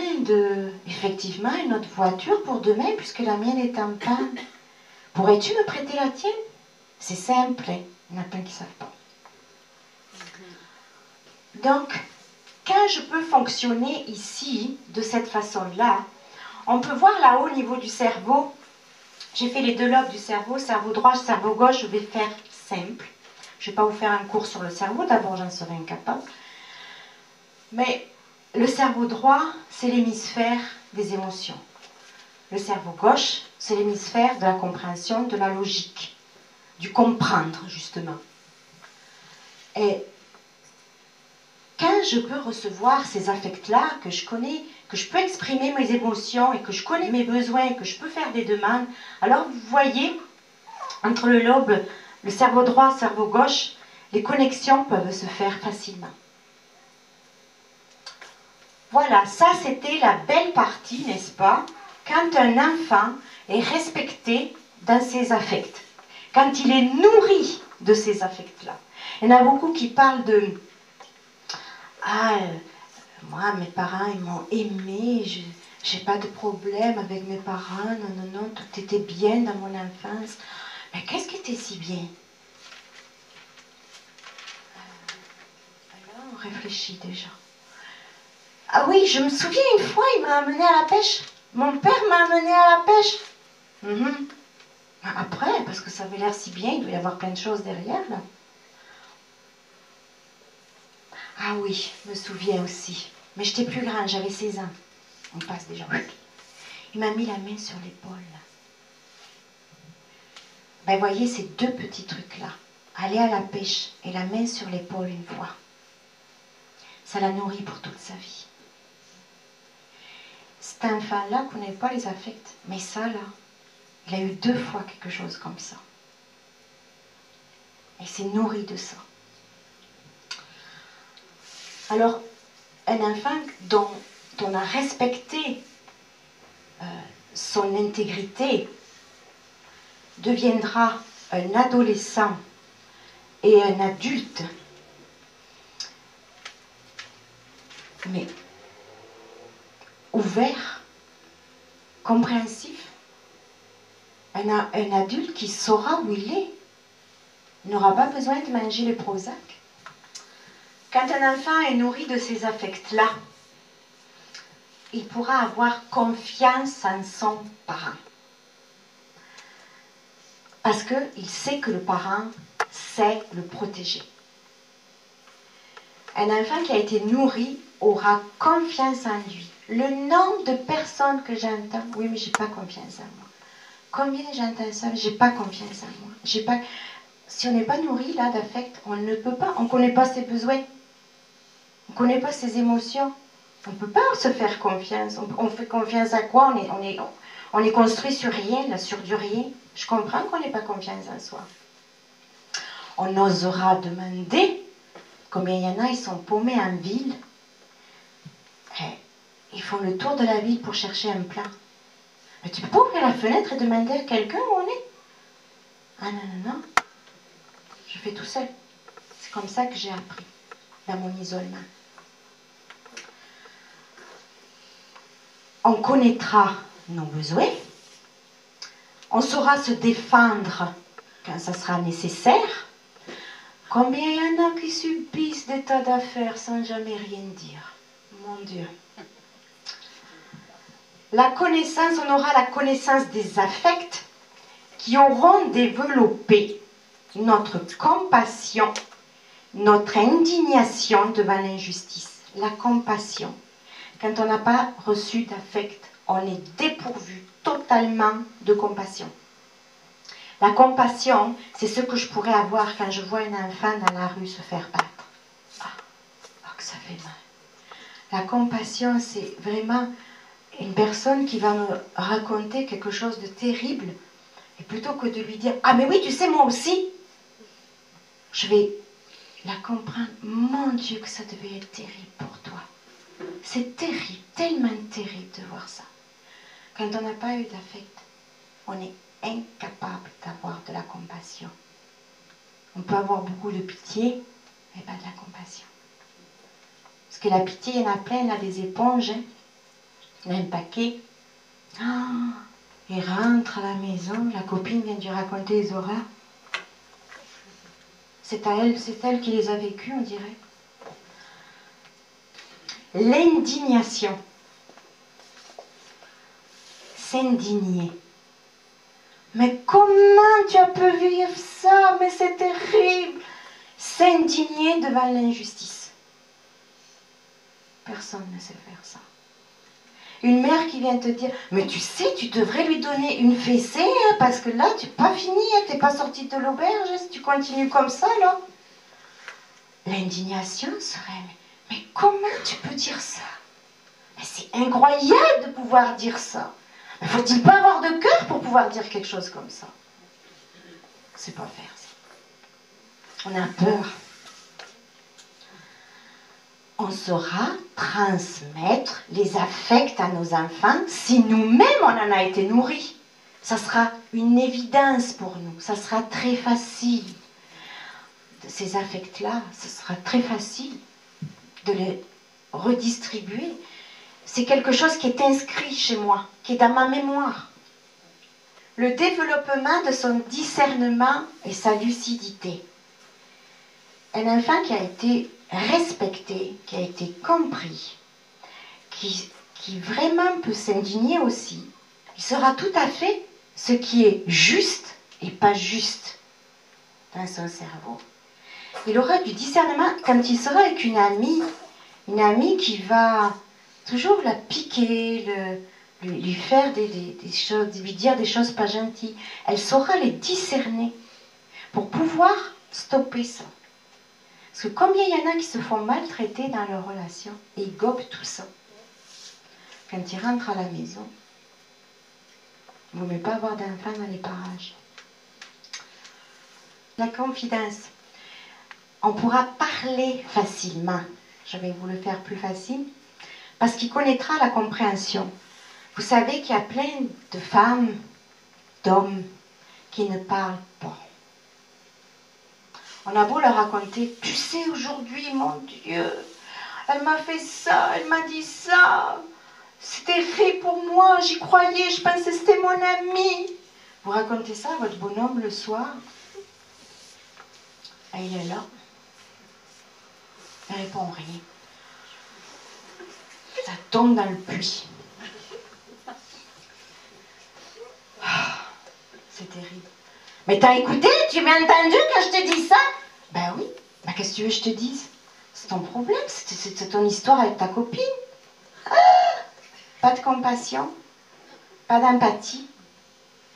effectivement, une autre voiture pour demain puisque la mienne est en panne. Pourrais-tu me prêter la tienne? C'est simple, hein? Il y en a plein qui ne savent pas. Donc, quand je peux fonctionner ici, de cette façon-là, on peut voir là-haut au niveau du cerveau, j'ai fait les 2 lobes du cerveau, cerveau droit, cerveau gauche, je vais faire simple. Je ne vais pas vous faire un cours sur le cerveau, d'abord j'en serai incapable. Mais le cerveau droit, c'est l'hémisphère des émotions. Le cerveau gauche, c'est l'hémisphère de la compréhension, de la logique, du comprendre justement. Et quand je peux recevoir ces affects-là, que je connais, que je peux exprimer mes émotions et que je connais mes besoins, que je peux faire des demandes, alors vous voyez, entre le lobe, le cerveau droit, le cerveau gauche, les connexions peuvent se faire facilement. Voilà, ça c'était la belle partie, n'est-ce pas? Quand un enfant est respecté dans ses affects, quand il est nourri de ces affects-là. Il y en a beaucoup qui parlent de « Ah, moi, mes parents, ils m'ont aimé, j'ai pas de problème avec mes parents, non, tout était bien dans mon enfance. » Mais qu'est-ce qui était si bien? Alors, on réfléchit déjà. Ah oui, je me souviens une fois, il m'a amené à la pêche. Mon père m'a amené à la pêche. Après, parce que ça avait l'air si bien, il doit y avoir plein de choses derrière, là. Ah oui, je me souviens aussi. Mais j'étais plus grande, j'avais 16 ans. On passe déjà. Il m'a mis la main sur l'épaule. Ben voyez ces 2 petits trucs-là. Aller à la pêche et la main sur l'épaule une fois. Ça l'a nourri pour toute sa vie. Cet enfant-là ne connaît pas les affects. Mais ça, là, il a eu 2 fois quelque chose comme ça. Et s'est nourri de ça. Alors, un enfant dont on a respecté son intégrité deviendra un adolescent et un adulte, mais ouvert, compréhensif, un adulte qui saura où il est, n'aura pas besoin de manger le Prozac. Quand un enfant est nourri de ces affects-là, il pourra avoir confiance en son parent. Parce qu'il sait que le parent sait le protéger. Un enfant qui a été nourri aura confiance en lui. Le nombre de personnes que j'entends, oui, mais j'ai pas confiance en moi. Combien j'entends ça, j'ai pas confiance en moi. Si on n'est pas nourri là d'affect, on ne peut pas, on ne connaît pas ses besoins, on ne connaît pas ses émotions. On ne peut pas se faire confiance. On fait confiance à quoi? On est construit sur rien, là, sur du rien. Je comprends qu'on n'ait pas confiance en soi. On osera demander combien il y en a, ils sont paumés en ville. Ils font le tour de la ville pour chercher un plat. Mais tu ne peux pas ouvrir la fenêtre et demander à quelqu'un où on est. Ah non, non, non. Je fais tout seul. C'est comme ça que j'ai appris, dans mon isolement. On connaîtra nos besoins. On saura se défendre quand ça sera nécessaire. Combien il y en a qui subissent des tas d'affaires sans jamais rien dire. Mon Dieu. La connaissance, on aura la connaissance des affects qui auront développé notre compassion, notre indignation devant l'injustice. La compassion. Quand on n'a pas reçu d'affect, on est dépourvu totalement de compassion. La compassion, c'est ce que je pourrais avoir quand je vois un enfant dans la rue se faire battre. Ah, que ça fait mal. La compassion, c'est vraiment une personne qui va me raconter quelque chose de terrible, et plutôt que de lui dire « Ah mais oui, tu sais, moi aussi !» je vais la comprendre. Mon Dieu, que ça devait être terrible pour toi. C'est terrible, tellement terrible de voir ça. Quand on n'a pas eu d'affect, on est incapable d'avoir de la compassion. On peut avoir beaucoup de pitié, mais pas de la compassion. Parce que la pitié, il y en a plein, là, des éponges. Hein. Il y en a un paquet. Il rentre à la maison, la copine vient de lui raconter les horreurs. C'est elle qui les a vécues, on dirait. L'indignation. S'indigner. Mais comment tu as pu vivre ça? Mais c'est terrible. S'indigner devant l'injustice. Personne ne sait faire ça. Une mère qui vient te dire « Mais tu sais, tu devrais lui donner une fessée, hein, parce que là, tu n'es pas fini, hein, tu n'es pas sortie de l'auberge, si tu continues comme ça, là. » L'indignation serait « Mais comment tu peux dire ça? Mais c'est incroyable de pouvoir dire ça. Mais faut-il pas avoir de cœur pour pouvoir dire quelque chose comme ça? » C'est pas faire ça. On a peur. On saura transmettre les affects à nos enfants si nous-mêmes on en a été nourris. Ça sera une évidence pour nous. Ça sera très facile. Ces affects-là, ce sera très facile de les redistribuer. C'est quelque chose qui est inscrit chez moi, qui est dans ma mémoire. Le développement de son discernement et sa lucidité. Un enfant qui a été respecté, qui a été compris, qui vraiment peut s'indigner aussi, il saura tout à fait ce qui est juste et pas juste dans son cerveau. Il aura du discernement quand il sera avec une amie qui va toujours la piquer, lui faire des choses, lui dire des choses pas gentilles. Elle saura les discerner pour pouvoir stopper ça. Parce que combien il y en a qui se font maltraiter dans leur relation et ils gobent tout ça. Quand ils rentrent à la maison, il ne vaut mieux pas avoir d'enfants dans les parages. La confidence. On pourra parler facilement. je vais vous le faire plus facile, parce qu'il connaîtra la compréhension. Vous savez qu'il y a plein de femmes, d'hommes, qui ne parlent pas. On a beau leur raconter, tu sais aujourd'hui, mon Dieu, elle m'a fait ça, elle m'a dit ça, c'était fait pour moi, j'y croyais, je pensais que c'était mon ami. Vous racontez ça à votre bonhomme le soir, et il est là, il répond rien. Ça tombe dans le puits. C'est terrible. Mais t'as écouté? Tu m'as entendu quand je te dis ça? Ben oui. Ben qu'est-ce que tu veux que je te dise? C'est ton problème, c'est ton histoire avec ta copine. Ah, pas de compassion, pas d'empathie,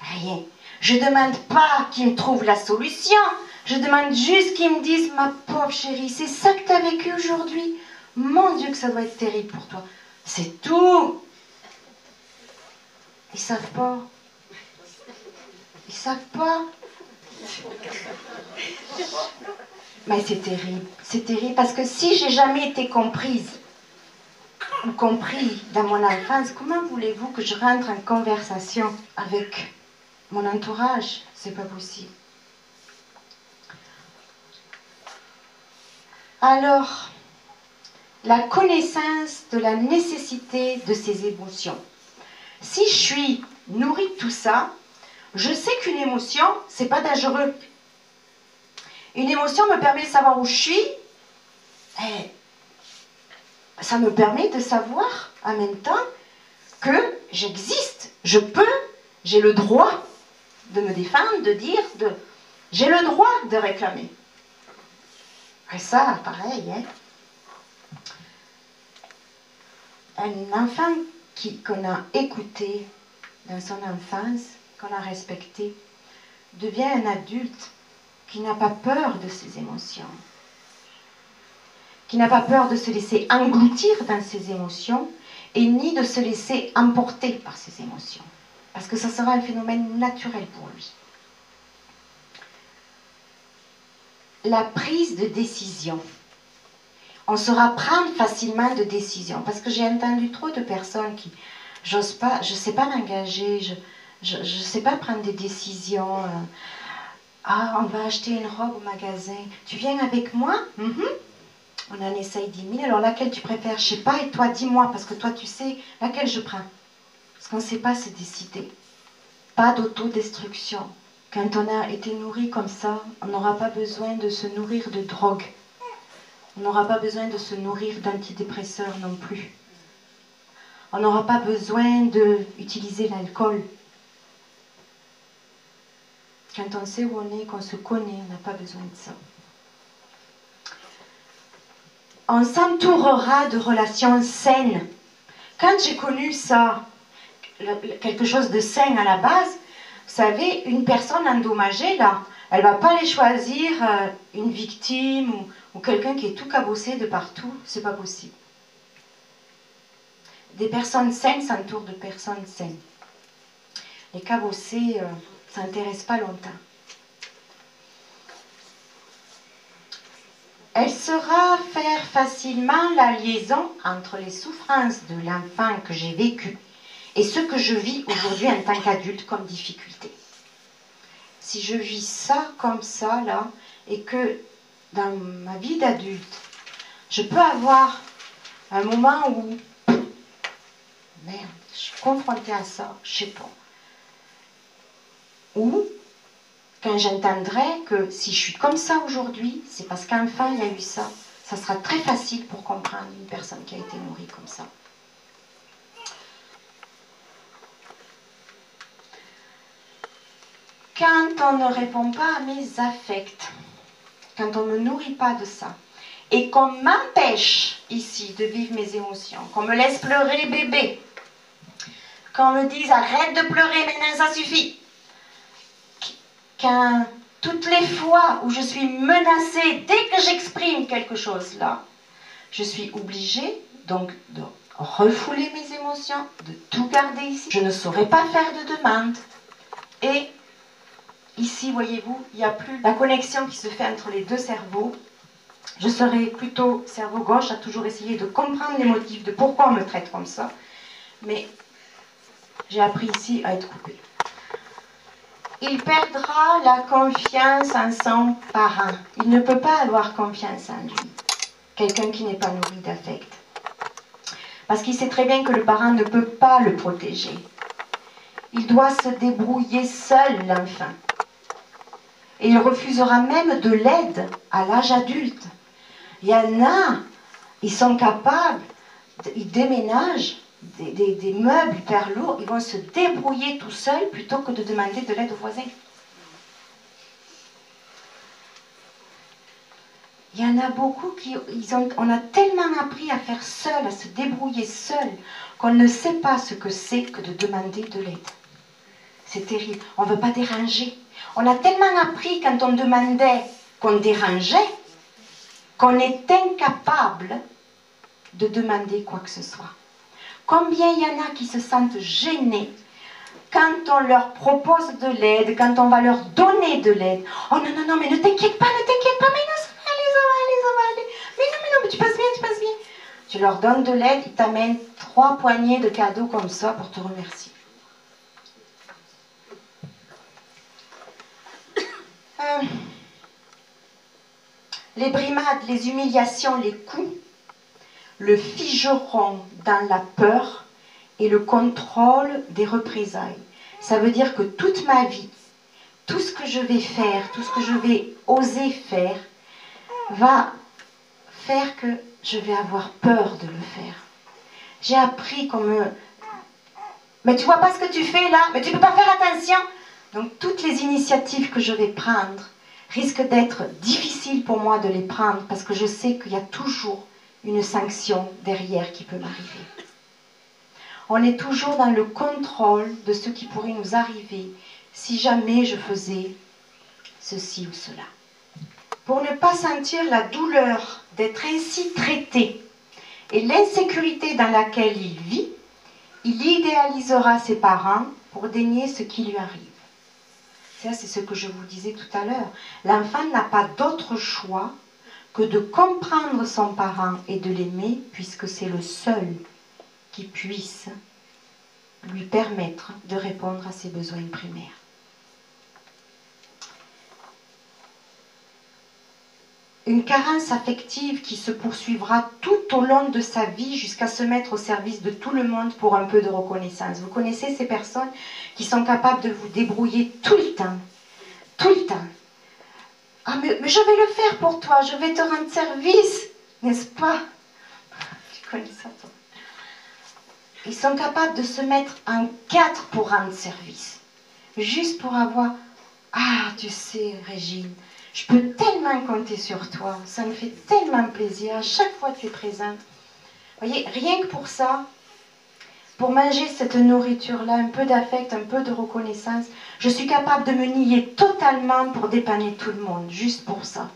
rien. Je demande pas qu'ils me trouvent la solution. Je demande juste qu'ils me disent, ma pauvre chérie, c'est ça que t'as vécu aujourd'hui? Mon Dieu que ça doit être terrible pour toi. C'est tout. Ils savent pas. Ils savent pas. Mais c'est terrible parce que si j'ai jamais été comprise ou compris dans mon enfance, comment voulez-vous que je rentre en conversation avec mon entourage? C'est pas possible. Alors, la connaissance de la nécessité de ces émotions. Si je suis nourrie de tout ça, je sais qu'une émotion, c'est pas dangereux. Une émotion me permet de savoir où je suis. Et ça me permet de savoir en même temps que j'existe. Je peux, j'ai le droit de me défendre, de dire, j'ai le droit de réclamer. Et ça, pareil, hein. Un enfant qu'on a écouté dans son enfance, qu'on a respecté, devient un adulte qui n'a pas peur de ses émotions, qui n'a pas peur de se laisser engloutir dans ses émotions et ni de se laisser emporter par ses émotions, parce que ça sera un phénomène naturel pour lui. La prise de décision. On saura prendre facilement de décisions, parce que j'ai entendu trop de personnes qui j'ose pas, je ne sais pas m'engager, je ne sais pas prendre des décisions. Ah, on va acheter une robe au magasin. Tu viens avec moi? On en essaye 10 000. Alors laquelle tu préfères? Je ne sais pas. Et toi, dis-moi, parce que toi, tu sais laquelle je prends. Parce qu'on ne sait pas se décider. Pas d'autodestruction. Quand on a été nourri comme ça, on n'aura pas besoin de se nourrir de drogue. On n'aura pas besoin de se nourrir d'antidépresseurs non plus. On n'aura pas besoin d'utiliser l'alcool. Quand on sait où on est, qu'on se connaît, on n'a pas besoin de ça. On s'entourera de relations saines. Quand j'ai connu ça, quelque chose de sain à la base, vous savez, une personne endommagée, là, elle ne va pas aller choisir une victime ou quelqu'un qui est tout cabossé de partout. C'est pas possible. Des personnes saines s'entourent de personnes saines. Les cabossés, ça n'intéresse pas longtemps. Elle saura faire facilement la liaison entre les souffrances de l'enfant que j'ai vécu et ce que je vis aujourd'hui en tant qu'adulte comme difficulté. Si je vis ça comme ça, là, et que dans ma vie d'adulte, je peux avoir un moment où, merde, je suis confrontée à ça, je sais pas. Ou, quand j'entendrai que si je suis comme ça aujourd'hui, c'est parce qu'enfant il y a eu ça. Ça sera très facile pour comprendre une personne qui a été nourrie comme ça. Quand on ne répond pas à mes affects, quand on ne me nourrit pas de ça, et qu'on m'empêche ici de vivre mes émotions, qu'on me laisse pleurer bébé, qu'on me dise arrête de pleurer maintenant ça suffit, quand toutes les fois où je suis menacée, dès que j'exprime quelque chose là, je suis obligée donc de refouler mes émotions, de tout garder ici. Je ne saurais pas faire de demande. Et ici, voyez-vous, il n'y a plus la connexion qui se fait entre les deux cerveaux. Je serai plutôt cerveau gauche à toujours essayer de comprendre les motifs de pourquoi on me traite comme ça. Mais j'ai appris ici à être coupée. Il perdra la confiance en son parent. Il ne peut pas avoir confiance en lui. Quelqu'un qui n'est pas nourri d'affect. Parce qu'il sait très bien que le parent ne peut pas le protéger. Il doit se débrouiller seul, l'enfant. Et il refusera même de l'aide à l'âge adulte. Il y en a, ils sont capables, ils déménagent des meubles hyper lourds, ils vont se débrouiller tout seuls plutôt que de demander de l'aide aux voisins. Il y en a beaucoup on a tellement appris à faire seul, à se débrouiller seul, qu'on ne sait pas ce que c'est que de demander de l'aide. C'est terrible, on ne veut pas déranger. On a tellement appris quand on demandait qu'on dérangeait, qu'on est incapable de demander quoi que ce soit. Combien il y en a qui se sentent gênés quand on leur propose de l'aide, quand on va leur donner de l'aide. Oh non, non, non, mais ne t'inquiète pas, mais non, ça va aller, ça va aller. Mais non, mais tu passes bien, tu passes bien. Tu leur donnes de l'aide, ils t'amènent 3 poignées de cadeaux comme ça pour te remercier. Les brimades, les humiliations, les coups le figeront dans la peur et le contrôle des représailles. Ça veut dire que toute ma vie, tout ce que je vais faire, tout ce que je vais oser faire, va faire que je vais avoir peur de le faire. J'ai appris qu'on me... Mais tu vois pas ce que tu fais là? Mais tu peux pas faire attention? Donc toutes les initiatives que je vais prendre risquent d'être difficiles pour moi de les prendre parce que je sais qu'il y a toujours une sanction derrière qui peut m'arriver. On est toujours dans le contrôle de ce qui pourrait nous arriver si jamais je faisais ceci ou cela. Pour ne pas sentir la douleur d'être ainsi traité et l'insécurité dans laquelle il vit, il idéalisera ses parents pour dénier ce qui lui arrive. Ça, c'est ce que je vous disais tout à l'heure. L'enfant n'a pas d'autre choix que de comprendre son parent et de l'aimer, puisque c'est le seul qui puisse lui permettre de répondre à ses besoins primaires. Une carence affective qui se poursuivra tout au long de sa vie jusqu'à se mettre au service de tout le monde pour un peu de reconnaissance. Vous connaissez ces personnes qui sont capables de vous débrouiller tout le temps. Tout le temps. Ah, mais je vais le faire pour toi, je vais te rendre service, n'est-ce pas? Tu connais ça, toi? Ils sont capables de se mettre en 4 pour rendre service. Juste pour avoir... Ah, tu sais, Régine, je peux tellement compter sur toi. Ça me fait tellement plaisir. À chaque fois, tu es présente. Vous voyez, rien que pour ça, pour manger cette nourriture-là, un peu d'affect, un peu de reconnaissance, je suis capable de me nier totalement pour dépanner tout le monde, juste pour ça.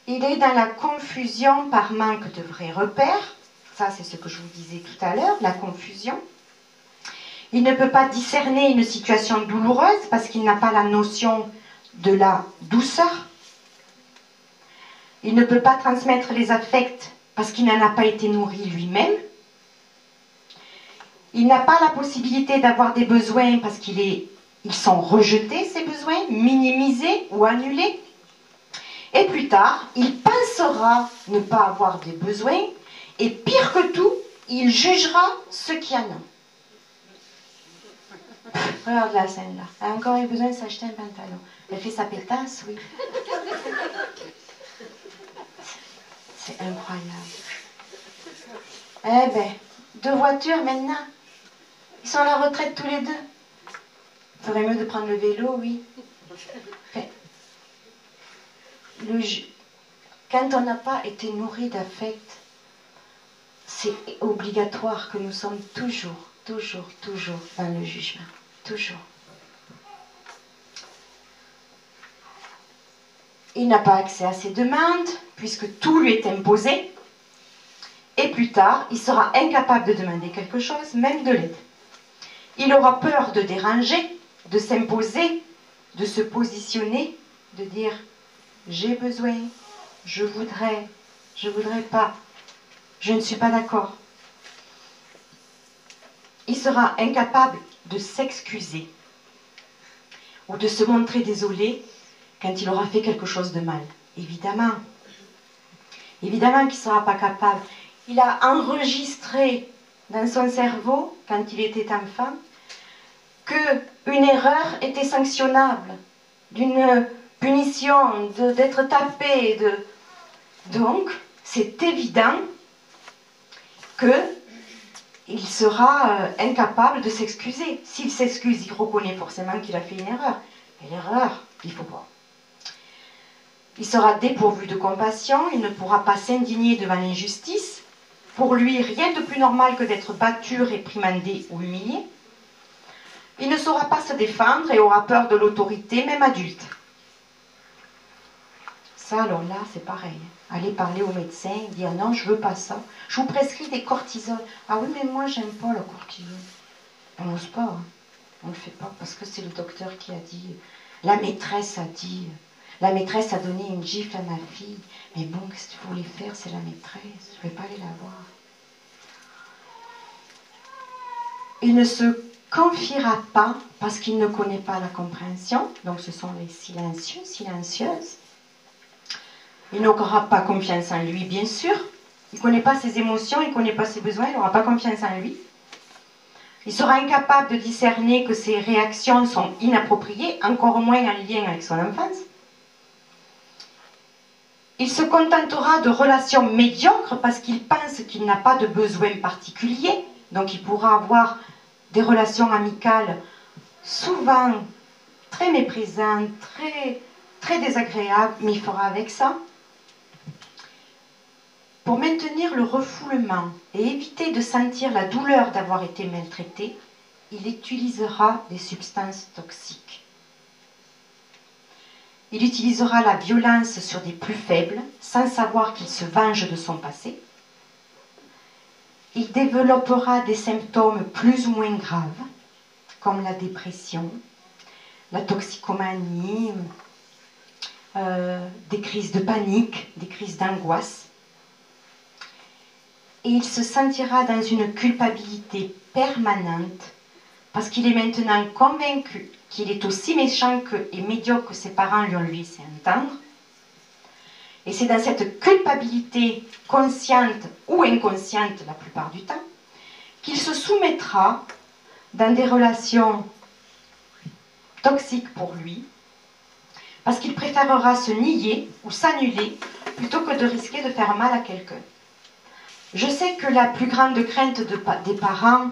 Il est dans la confusion par manque de vrais repères. Ça, c'est ce que je vous disais tout à l'heure, la confusion. Il ne peut pas discerner une situation douloureuse parce qu'il n'a pas la notion de la douceur. Il ne peut pas transmettre les affects parce qu'il n'en a pas été nourri lui-même. Il n'a pas la possibilité d'avoir des besoins parce ils sont rejetés, ces besoins, minimisés ou annulés. Et plus tard, il pensera ne pas avoir des besoins et pire que tout, il jugera ceux qui en ont. Regarde la scène là. Elle a encore eu besoin de s'acheter un pantalon. Elle fait sa pétasse, oui. C'est incroyable. Eh ben, 2 voitures maintenant. Ils sont à la retraite tous les 2. Il ferait mieux de prendre le vélo, oui. Enfin, quand on n'a pas été nourri d'affect, c'est obligatoire que nous sommes toujours dans le jugement. Toujours. Il n'a pas accès à ses demandes, puisque tout lui est imposé. Et plus tard, il sera incapable de demander quelque chose, même de l'aide. Il aura peur de déranger, de s'imposer, de se positionner, de dire « j'ai besoin, je voudrais pas, je ne suis pas d'accord ». Il sera incapable de s'excuser ou de se montrer désolé quand il aura fait quelque chose de mal. Évidemment. Évidemment qu'il ne sera pas capable. Il a enregistré dans son cerveau, quand il était enfant, qu'une erreur était sanctionnable, d'une punition, d'être tapé. Donc, c'est évident qu'il sera incapable de s'excuser. S'il s'excuse, il reconnaît forcément qu'il a fait une erreur. Et l'erreur, il ne faut pas. Il sera dépourvu de compassion, il ne pourra pas s'indigner devant l'injustice. Pour lui, rien de plus normal que d'être battu, réprimandé ou humilié. Il ne saura pas se défendre et aura peur de l'autorité, même adulte. Ça, alors là, c'est pareil. Aller parler au médecin, dire non, je veux pas ça. Je vous prescris des cortisone. Ah oui, mais moi, j'aime pas la cortisone. On n'ose pas, hein. On ne le fait pas parce que c'est le docteur qui a dit. La maîtresse a dit. La maîtresse a donné une gifle à ma fille. Mais bon, qu'est-ce que tu voulais faire? C'est la maîtresse. Je ne vais pas aller la voir. Il ne se confiera pas parce qu'il ne connaît pas la compréhension. Donc ce sont les silencieux, silencieuses. Il n'aura pas confiance en lui, bien sûr. Il ne connaît pas ses émotions, il ne connaît pas ses besoins, il n'aura pas confiance en lui. Il sera incapable de discerner que ses réactions sont inappropriées, encore moins en lien avec son enfance. Il se contentera de relations médiocres parce qu'il pense qu'il n'a pas de besoin particulier. Donc il pourra avoir des relations amicales souvent très méprisantes, très désagréables, mais il fera avec ça. Pour maintenir le refoulement et éviter de sentir la douleur d'avoir été maltraité, il utilisera des substances toxiques. Il utilisera la violence sur des plus faibles, sans savoir qu'il se venge de son passé. Il développera des symptômes plus ou moins graves, comme la dépression, la toxicomanie, des crises de panique, des crises d'angoisse. Et il se sentira dans une culpabilité permanente parce qu'il est maintenant convaincu qu'il est aussi méchant et médiocre que ses parents lui ont laissé entendre. Et c'est dans cette culpabilité consciente ou inconsciente la plupart du temps qu'il se soumettra dans des relations toxiques pour lui parce qu'il préférera se nier ou s'annuler plutôt que de risquer de faire mal à quelqu'un. Je sais que la plus grande crainte des parents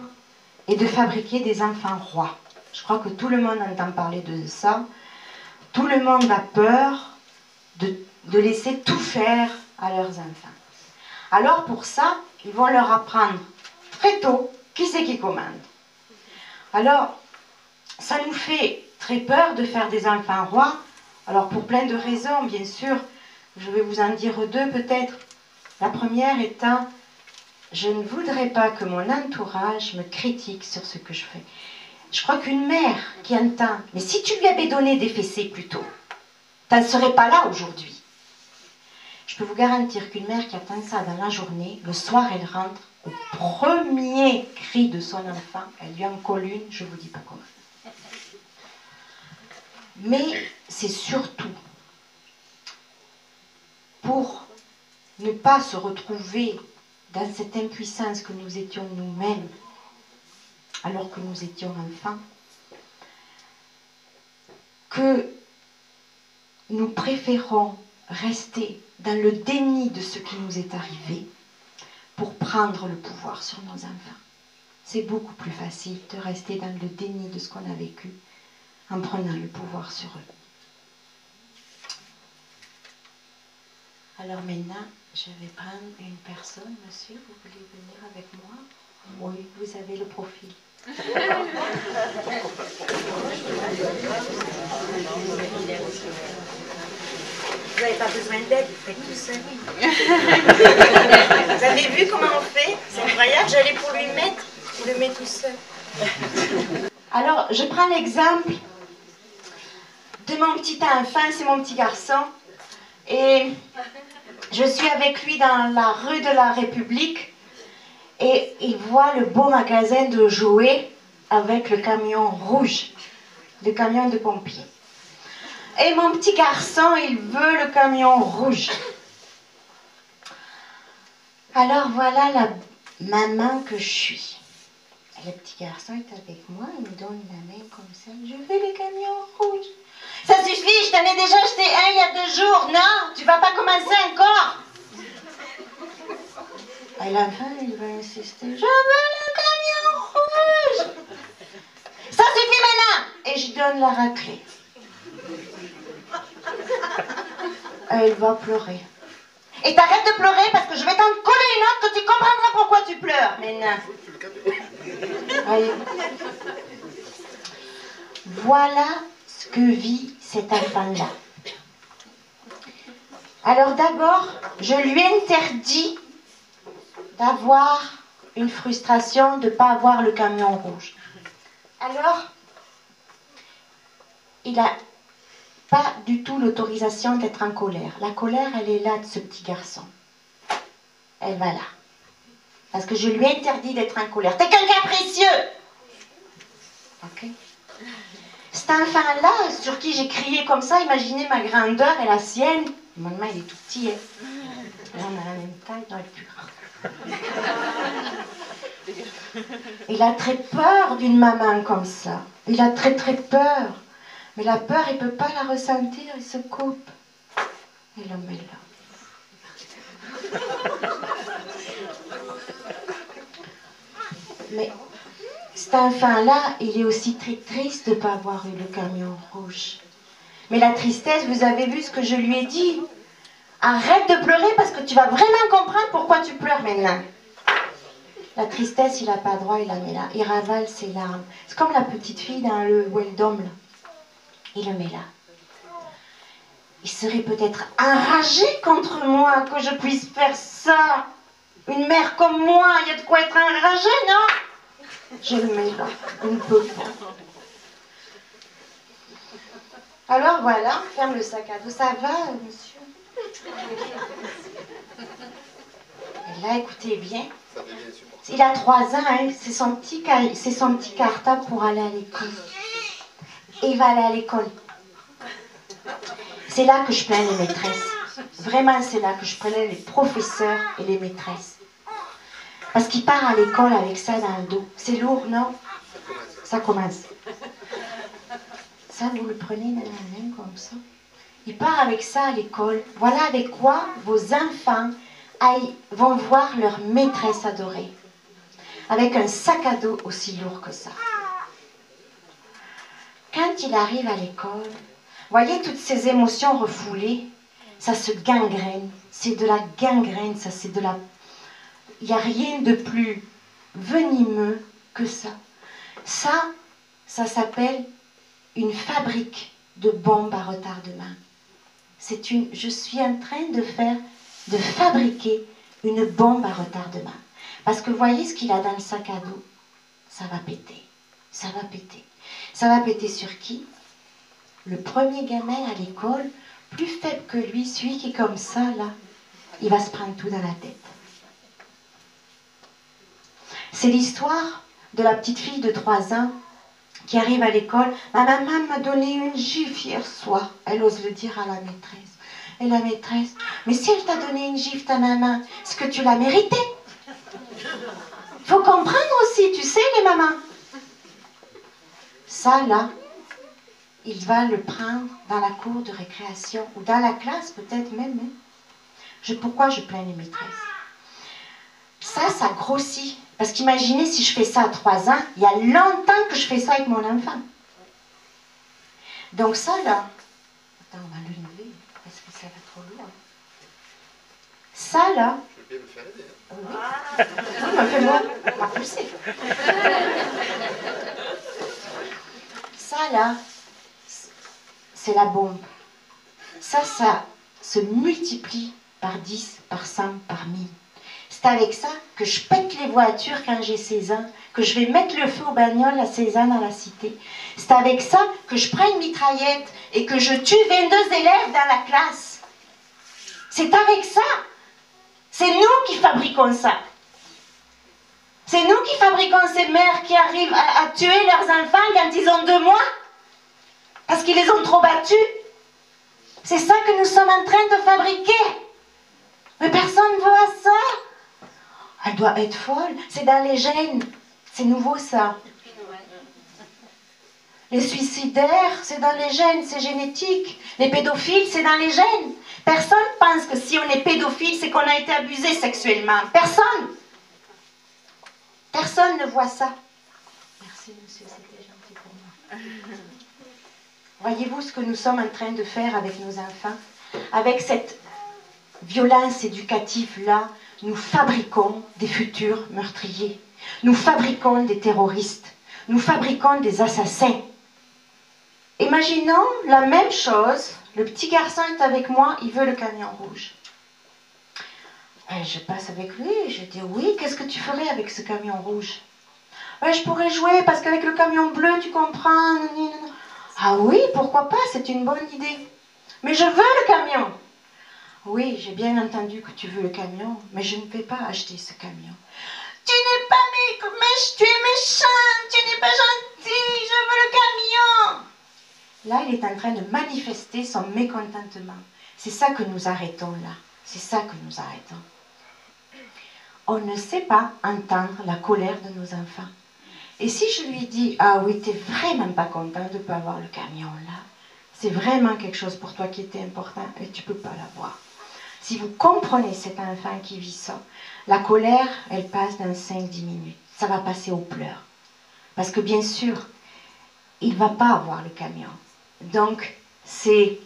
est de fabriquer des enfants rois. Je crois que tout le monde entend parler de ça. Tout le monde a peur de laisser tout faire à leurs enfants. Alors pour ça, ils vont leur apprendre très tôt qui c'est qui commande. Alors, ça nous fait très peur de faire des enfants rois. Alors pour plein de raisons, bien sûr, je vais vous en dire deux peut-être. La première étant, je ne voudrais pas que mon entourage me critique sur ce que je fais. Je crois qu'une mère qui entend, mais si tu lui avais donné des fessées plus tôt, tu n'en serais pas là aujourd'hui. Je peux vous garantir qu'une mère qui attend ça dans la journée, le soir elle rentre, au premier cri de son enfant, elle lui en colle une, je ne vous dis pas comment. Mais c'est surtout pour ne pas se retrouver dans cette impuissance que nous étions nous-mêmes, alors que nous étions enfants, que nous préférons rester dans le déni de ce qui nous est arrivé pour prendre le pouvoir sur nos enfants. C'est beaucoup plus facile de rester dans le déni de ce qu'on a vécu en prenant le pouvoir sur eux. Alors maintenant, je vais prendre une personne. Monsieur, vous voulez venir avec moi? Oui, vous avez le profil. Vous n'avez pas besoin d'aide, vous faites tout seul. Vous avez vu comment on fait? C'est incroyable, j'allais pour lui mettre, il le met tout seul. Alors, je prends l'exemple de mon petit enfant, c'est mon petit garçon. Et je suis avec lui dans la rue de la République et il voit le beau magasin de jouets avec le camion rouge, le camion de pompiers. Et mon petit garçon, il veut le camion rouge. Alors voilà la maman que je suis. Et le petit garçon est avec moi, il me donne la main comme ça. Je veux le camion rouge. Ça suffit, je t'en ai déjà acheté un il y a 2 jours. Non, tu vas pas commencer encore. À la fin, il va insister. Je veux le camion rouge. Ça suffit maintenant. Et je donne la raclée. Elle va pleurer. Et t'arrêtes de pleurer parce que je vais t'en coller une autre que tu comprendras pourquoi tu pleures. Mais non. Voyez. Voilà ce que vit cet enfant-là. Alors d'abord, je lui interdis d'avoir une frustration de ne pas avoir le camion rouge. Alors, il n'a pas du tout l'autorisation d'être en colère. La colère, elle est là de ce petit garçon. Elle va là. Parce que je lui interdis d'être en colère. T'es quelqu'un précieux. Ok. Cet enfant-là, sur qui j'ai crié comme ça, imaginez ma grandeur et la sienne. Maman, il est tout petit. Hein. Là, on a la même taille, dans le plus grand. Il a très peur d'une maman comme ça. Il a très très peur. Mais la peur, il ne peut pas la ressentir, il se coupe. Et le met là. Mais cet enfant-là, il est aussi très triste de ne pas avoir eu le camion rouge. Mais la tristesse, vous avez vu ce que je lui ai dit. Arrête de pleurer parce que tu vas vraiment comprendre pourquoi tu pleures maintenant. La tristesse, il n'a pas droit, il la met là. Il ravale ses larmes. C'est comme la petite fille dans le Weldom, là. Il le met là. Il serait peut-être enragé contre moi que je puisse faire ça. Une mère comme moi, il y a de quoi être enragé, non? Je le mets là. Il ne peut pas. Alors voilà, ferme le sac à dos. Ça va, monsieur? Et là, écoutez bien. Il a 3 ans, hein, c'est son petit cartable pour aller à l'école. Et il va aller à l'école. C'est là que je plains les maîtresses. Vraiment, c'est là que je plains les professeurs et les maîtresses. Parce qu'il part à l'école avec ça dans le dos. C'est lourd, non? Ça commence. Ça, vous le prenez dans la main comme ça. Il part avec ça à l'école. Voilà avec quoi vos enfants vont voir leur maîtresse adorée. Avec un sac à dos aussi lourd que ça. Quand il arrive à l'école, voyez toutes ces émotions refoulées, ça se gangrène. C'est de la gangrène, ça c'est de la... Il n'y a rien de plus venimeux que ça. Ça s'appelle une fabrique de bombes à retardement. Je suis en train de fabriquer une bombe à retardement. Parce que voyez ce qu'il a dans le sac à dos. Ça va péter. Ça va péter. Ça va péter sur qui? Le premier gamin à l'école, plus faible que lui, celui qui est comme ça, là, il va se prendre tout dans la tête. C'est l'histoire de la petite fille de 3 ans qui arrive à l'école. Ma maman m'a donné une gifle hier soir. Elle ose le dire à la maîtresse. Et la maîtresse, mais si elle t'a donné une gifle, ta maman, c'est que tu l'as mérité. Il faut comprendre aussi, tu sais, les mamans. Ça, là, il va le prendre dans la cour de récréation, ou dans la classe peut-être même. Pourquoi je plains les maîtresses? Ça grossit. Parce qu'imaginez si je fais ça à 3 ans, il y a longtemps que je fais ça avec mon enfant. Donc ça, là... Attends, on va le lever, parce que ça va trop loin. Ça, là... Je vais bien me faire aider. Oui, oui, mais fais-moi, on va pousser. Ça, là, c'est la bombe. Ça se multiplie par 10, par 100, par 1000. C'est avec ça que je pète les voitures quand j'ai 16 ans, que je vais mettre le feu aux bagnoles à 16 ans dans la cité. C'est avec ça que je prends une mitraillette et que je tue 22 élèves dans la classe. C'est avec ça. C'est nous qui fabriquons ça. C'est nous qui fabriquons ces mères qui arrivent à tuer leurs enfants quand ils ont 2 mois. Parce qu'ils les ont trop battus. C'est ça que nous sommes en train de fabriquer. Mais personne ne veut ça. Elle doit être folle. C'est dans les gènes. C'est nouveau ça. Les suicidaires, c'est dans les gènes, c'est génétique. Les pédophiles, c'est dans les gènes. Personne pense que si on est pédophile, c'est qu'on a été abusé sexuellement. Personne. Personne ne voit ça. Merci monsieur, c'était gentil pour moi. Voyez-vous ce que nous sommes en train de faire avec nos enfants? Avec cette violence éducative-là, nous fabriquons des futurs meurtriers. Nous fabriquons des terroristes. Nous fabriquons des assassins. Imaginons la même chose. Le petit garçon est avec moi, il veut le camion rouge. Et je passe avec lui, je dis oui, qu'est-ce que tu ferais avec ce camion rouge? Je pourrais jouer parce qu'avec le camion bleu, tu comprends. Ah oui, pourquoi pas, c'est une bonne idée. Mais je veux le camion. Oui, j'ai bien entendu que tu veux le camion, mais je ne vais pas acheter ce camion. Tu n'es pas tu es méchant, tu n'es pas gentil, je veux le camion. Là, il est en train de manifester son mécontentement. C'est ça que nous arrêtons là. C'est ça que nous arrêtons. On ne sait pas entendre la colère de nos enfants. Et si je lui dis, ah oui, tu n'es vraiment pas content de ne pas avoir le camion là, c'est vraiment quelque chose pour toi qui était important et tu ne peux pas l'avoir. Si vous comprenez cet enfant qui vit ça, la colère, elle passe dans 5-10 minutes. Ça va passer aux pleurs. Parce que bien sûr, il ne va pas avoir le camion. Donc, c'est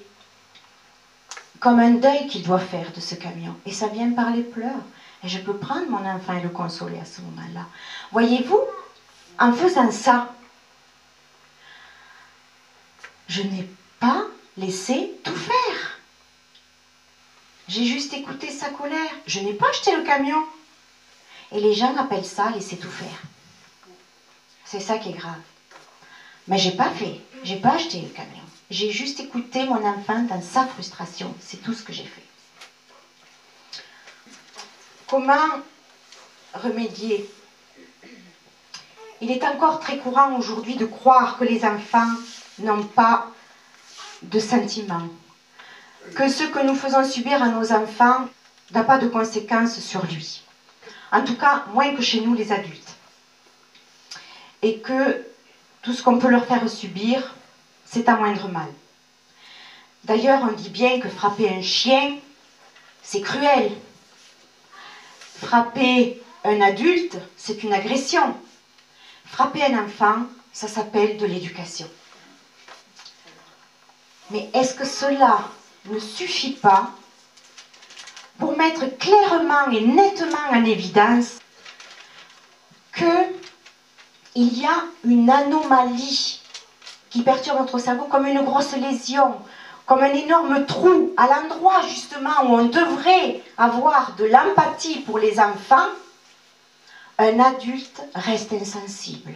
comme un deuil qu'il doit faire de ce camion. Et ça vient par les pleurs. Et je peux prendre mon enfant et le consoler à ce moment-là. Voyez-vous, en faisant ça, je n'ai pas laissé tout faire. J'ai juste écouté sa colère. Je n'ai pas acheté le camion. Et les gens appellent ça laisser tout faire. C'est ça qui est grave. Mais j'ai pas fait. J'ai pas acheté le camion. J'ai juste écouté mon enfant dans sa frustration. C'est tout ce que j'ai fait. Comment remédier? Il est encore très courant aujourd'hui de croire que les enfants n'ont pas de sentiments. Que ce que nous faisons subir à nos enfants n'a pas de conséquences sur lui. En tout cas, moins que chez nous les adultes. Et que tout ce qu'on peut leur faire subir, c'est un moindre mal. D'ailleurs, on dit bien que frapper un chien, c'est cruel. Frapper un adulte, c'est une agression. Frapper un enfant, ça s'appelle de l'éducation. Mais est-ce que cela ne suffit pas pour mettre clairement et nettement en évidence qu'il y a une anomalie qui perturbe notre cerveau comme une grosse lésion, comme un énorme trou à l'endroit justement où on devrait avoir de l'empathie pour les enfants, un adulte reste insensible.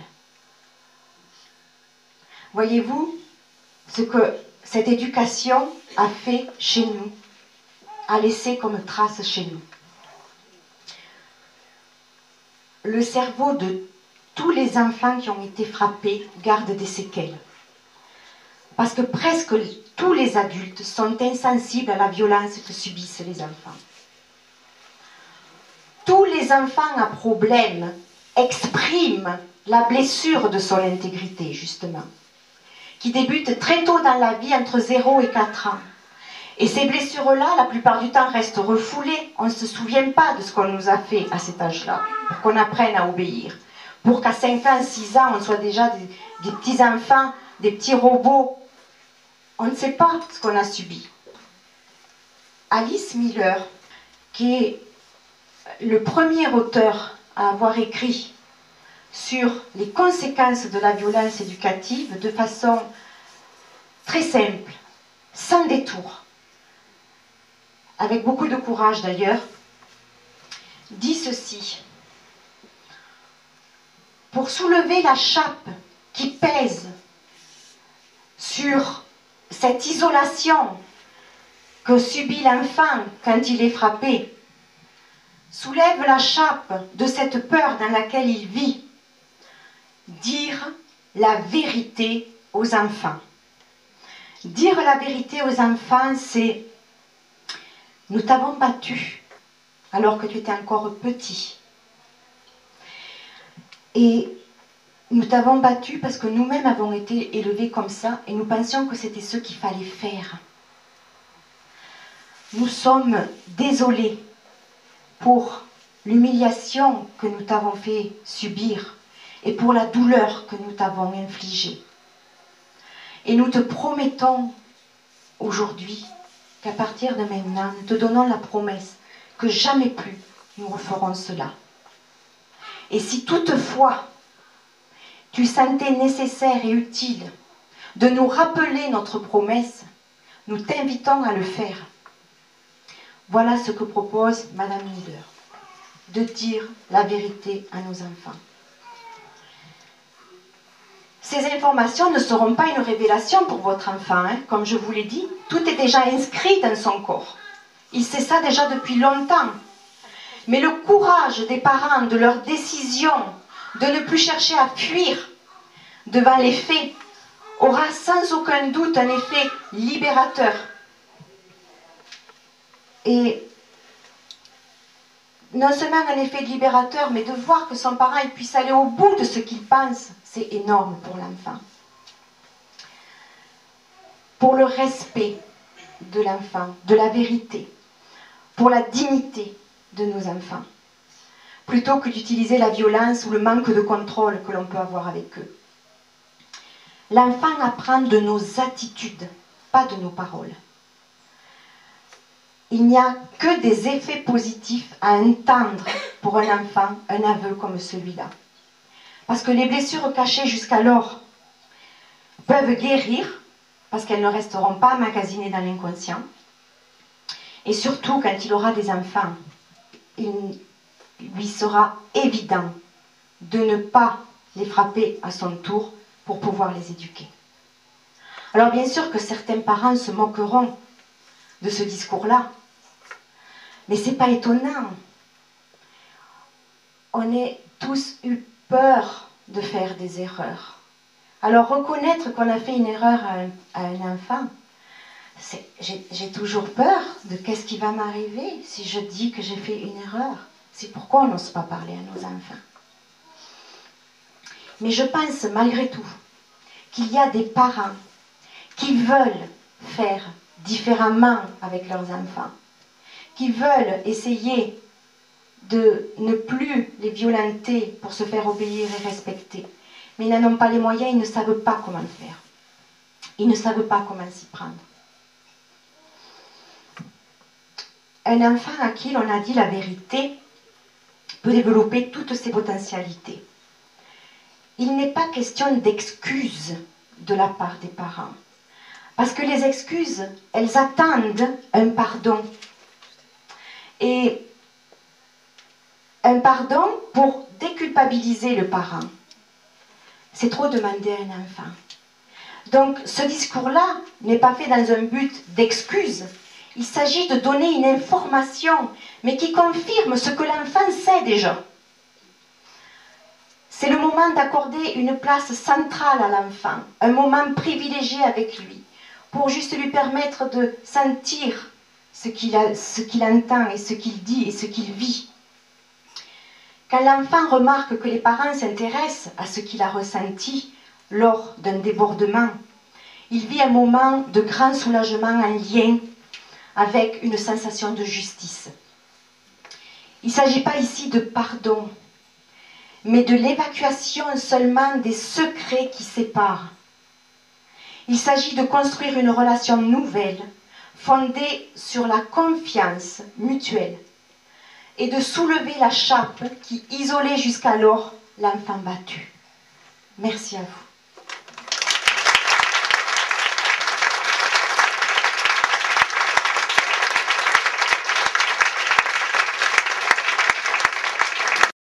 Voyez-vous ce que cette éducation a fait chez nous, a laissé comme trace chez nous. Le cerveau de tous les enfants qui ont été frappés garde des séquelles. Parce que presque tous les adultes sont insensibles à la violence que subissent les enfants. Tous les enfants à problème expriment la blessure de son intégrité, justement, qui débute très tôt dans la vie, entre 0 et 4 ans. Et ces blessures-là, la plupart du temps, restent refoulées. On ne se souvient pas de ce qu'on nous a fait à cet âge-là, pour qu'on apprenne à obéir. Pour qu'à 5 ans, 6 ans, on soit déjà des petits-enfants, des petits robots. On ne sait pas ce qu'on a subi. Alice Miller, qui est le premier auteur à avoir écrit sur les conséquences de la violence éducative de façon très simple, sans détour, avec beaucoup de courage d'ailleurs, dit ceci: pour soulever la chape qui pèse sur cette isolation que subit l'enfant quand il est frappé, soulève la chape de cette peur dans laquelle il vit. Dire la vérité aux enfants. Dire la vérité aux enfants, c'est: nous t'avons battu alors que tu étais encore petit. Et nous t'avons battu parce que nous-mêmes avons été élevés comme ça et nous pensions que c'était ce qu'il fallait faire. Nous sommes désolés pour l'humiliation que nous t'avons fait subir et pour la douleur que nous t'avons infligée. Et nous te promettons aujourd'hui qu'à partir de maintenant, nous te donnons la promesse que jamais plus nous referons cela. Et si toutefois tu sentais nécessaire et utile de nous rappeler notre promesse, nous t'invitons à le faire. Voilà ce que propose Madame Miller, de dire la vérité à nos enfants. Ces informations ne seront pas une révélation pour votre enfant, hein. Comme je vous l'ai dit, tout est déjà inscrit dans son corps. Il sait ça déjà depuis longtemps. Mais le courage des parents de leur décision de ne plus chercher à fuir devant les faits aura sans aucun doute un effet libérateur. Et non seulement un effet libérateur, mais de voir que son parent il puisse aller au bout de ce qu'il pense, c'est énorme pour l'enfant. Pour le respect de l'enfant, de la vérité, pour la dignité de nos enfants, plutôt que d'utiliser la violence ou le manque de contrôle que l'on peut avoir avec eux. L'enfant apprend de nos attitudes, pas de nos paroles. Il n'y a que des effets positifs à entendre pour un enfant, un aveu comme celui-là. Parce que les blessures cachées jusqu'alors peuvent guérir, parce qu'elles ne resteront pas emmagasinées dans l'inconscient. Et surtout, quand il aura des enfants, il lui sera évident de ne pas les frapper à son tour pour pouvoir les éduquer. Alors bien sûr que certains parents se moqueront de ce discours-là, mais ce n'est pas étonnant. On a tous eu peur de faire des erreurs. Alors reconnaître qu'on a fait une erreur à un enfant, j'ai toujours peur de qu'est-ce qui va m'arriver si je dis que j'ai fait une erreur. C'est pourquoi on n'ose pas parler à nos enfants. Mais je pense malgré tout qu'il y a des parents qui veulent faire différemment avec leurs enfants, qui veulent essayer de ne plus les violenter pour se faire obéir et respecter. Mais ils n'en ont pas les moyens, ils ne savent pas comment le faire. Ils ne savent pas comment s'y prendre. Un enfant à qui l'on a dit la vérité peut développer toutes ses potentialités. Il n'est pas question d'excuses de la part des parents. Parce que les excuses, elles attendent un pardon. Et un pardon pour déculpabiliser le parent. C'est trop demander à un enfant. Donc ce discours-là n'est pas fait dans un but d'excuse. Il s'agit de donner une information, mais qui confirme ce que l'enfant sait déjà. C'est le moment d'accorder une place centrale à l'enfant, un moment privilégié avec lui, pour juste lui permettre de sentir ce qu'il entend et ce qu'il dit et ce qu'il vit. Quand l'enfant remarque que les parents s'intéressent à ce qu'il a ressenti lors d'un débordement, il vit un moment de grand soulagement en lien avec une sensation de justice. Il ne s'agit pas ici de pardon, mais de l'évacuation seulement des secrets qui séparent. Il s'agit de construire une relation nouvelle, fondée sur la confiance mutuelle, et de soulever la chape qui isolait jusqu'alors l'enfant battu. Merci à vous.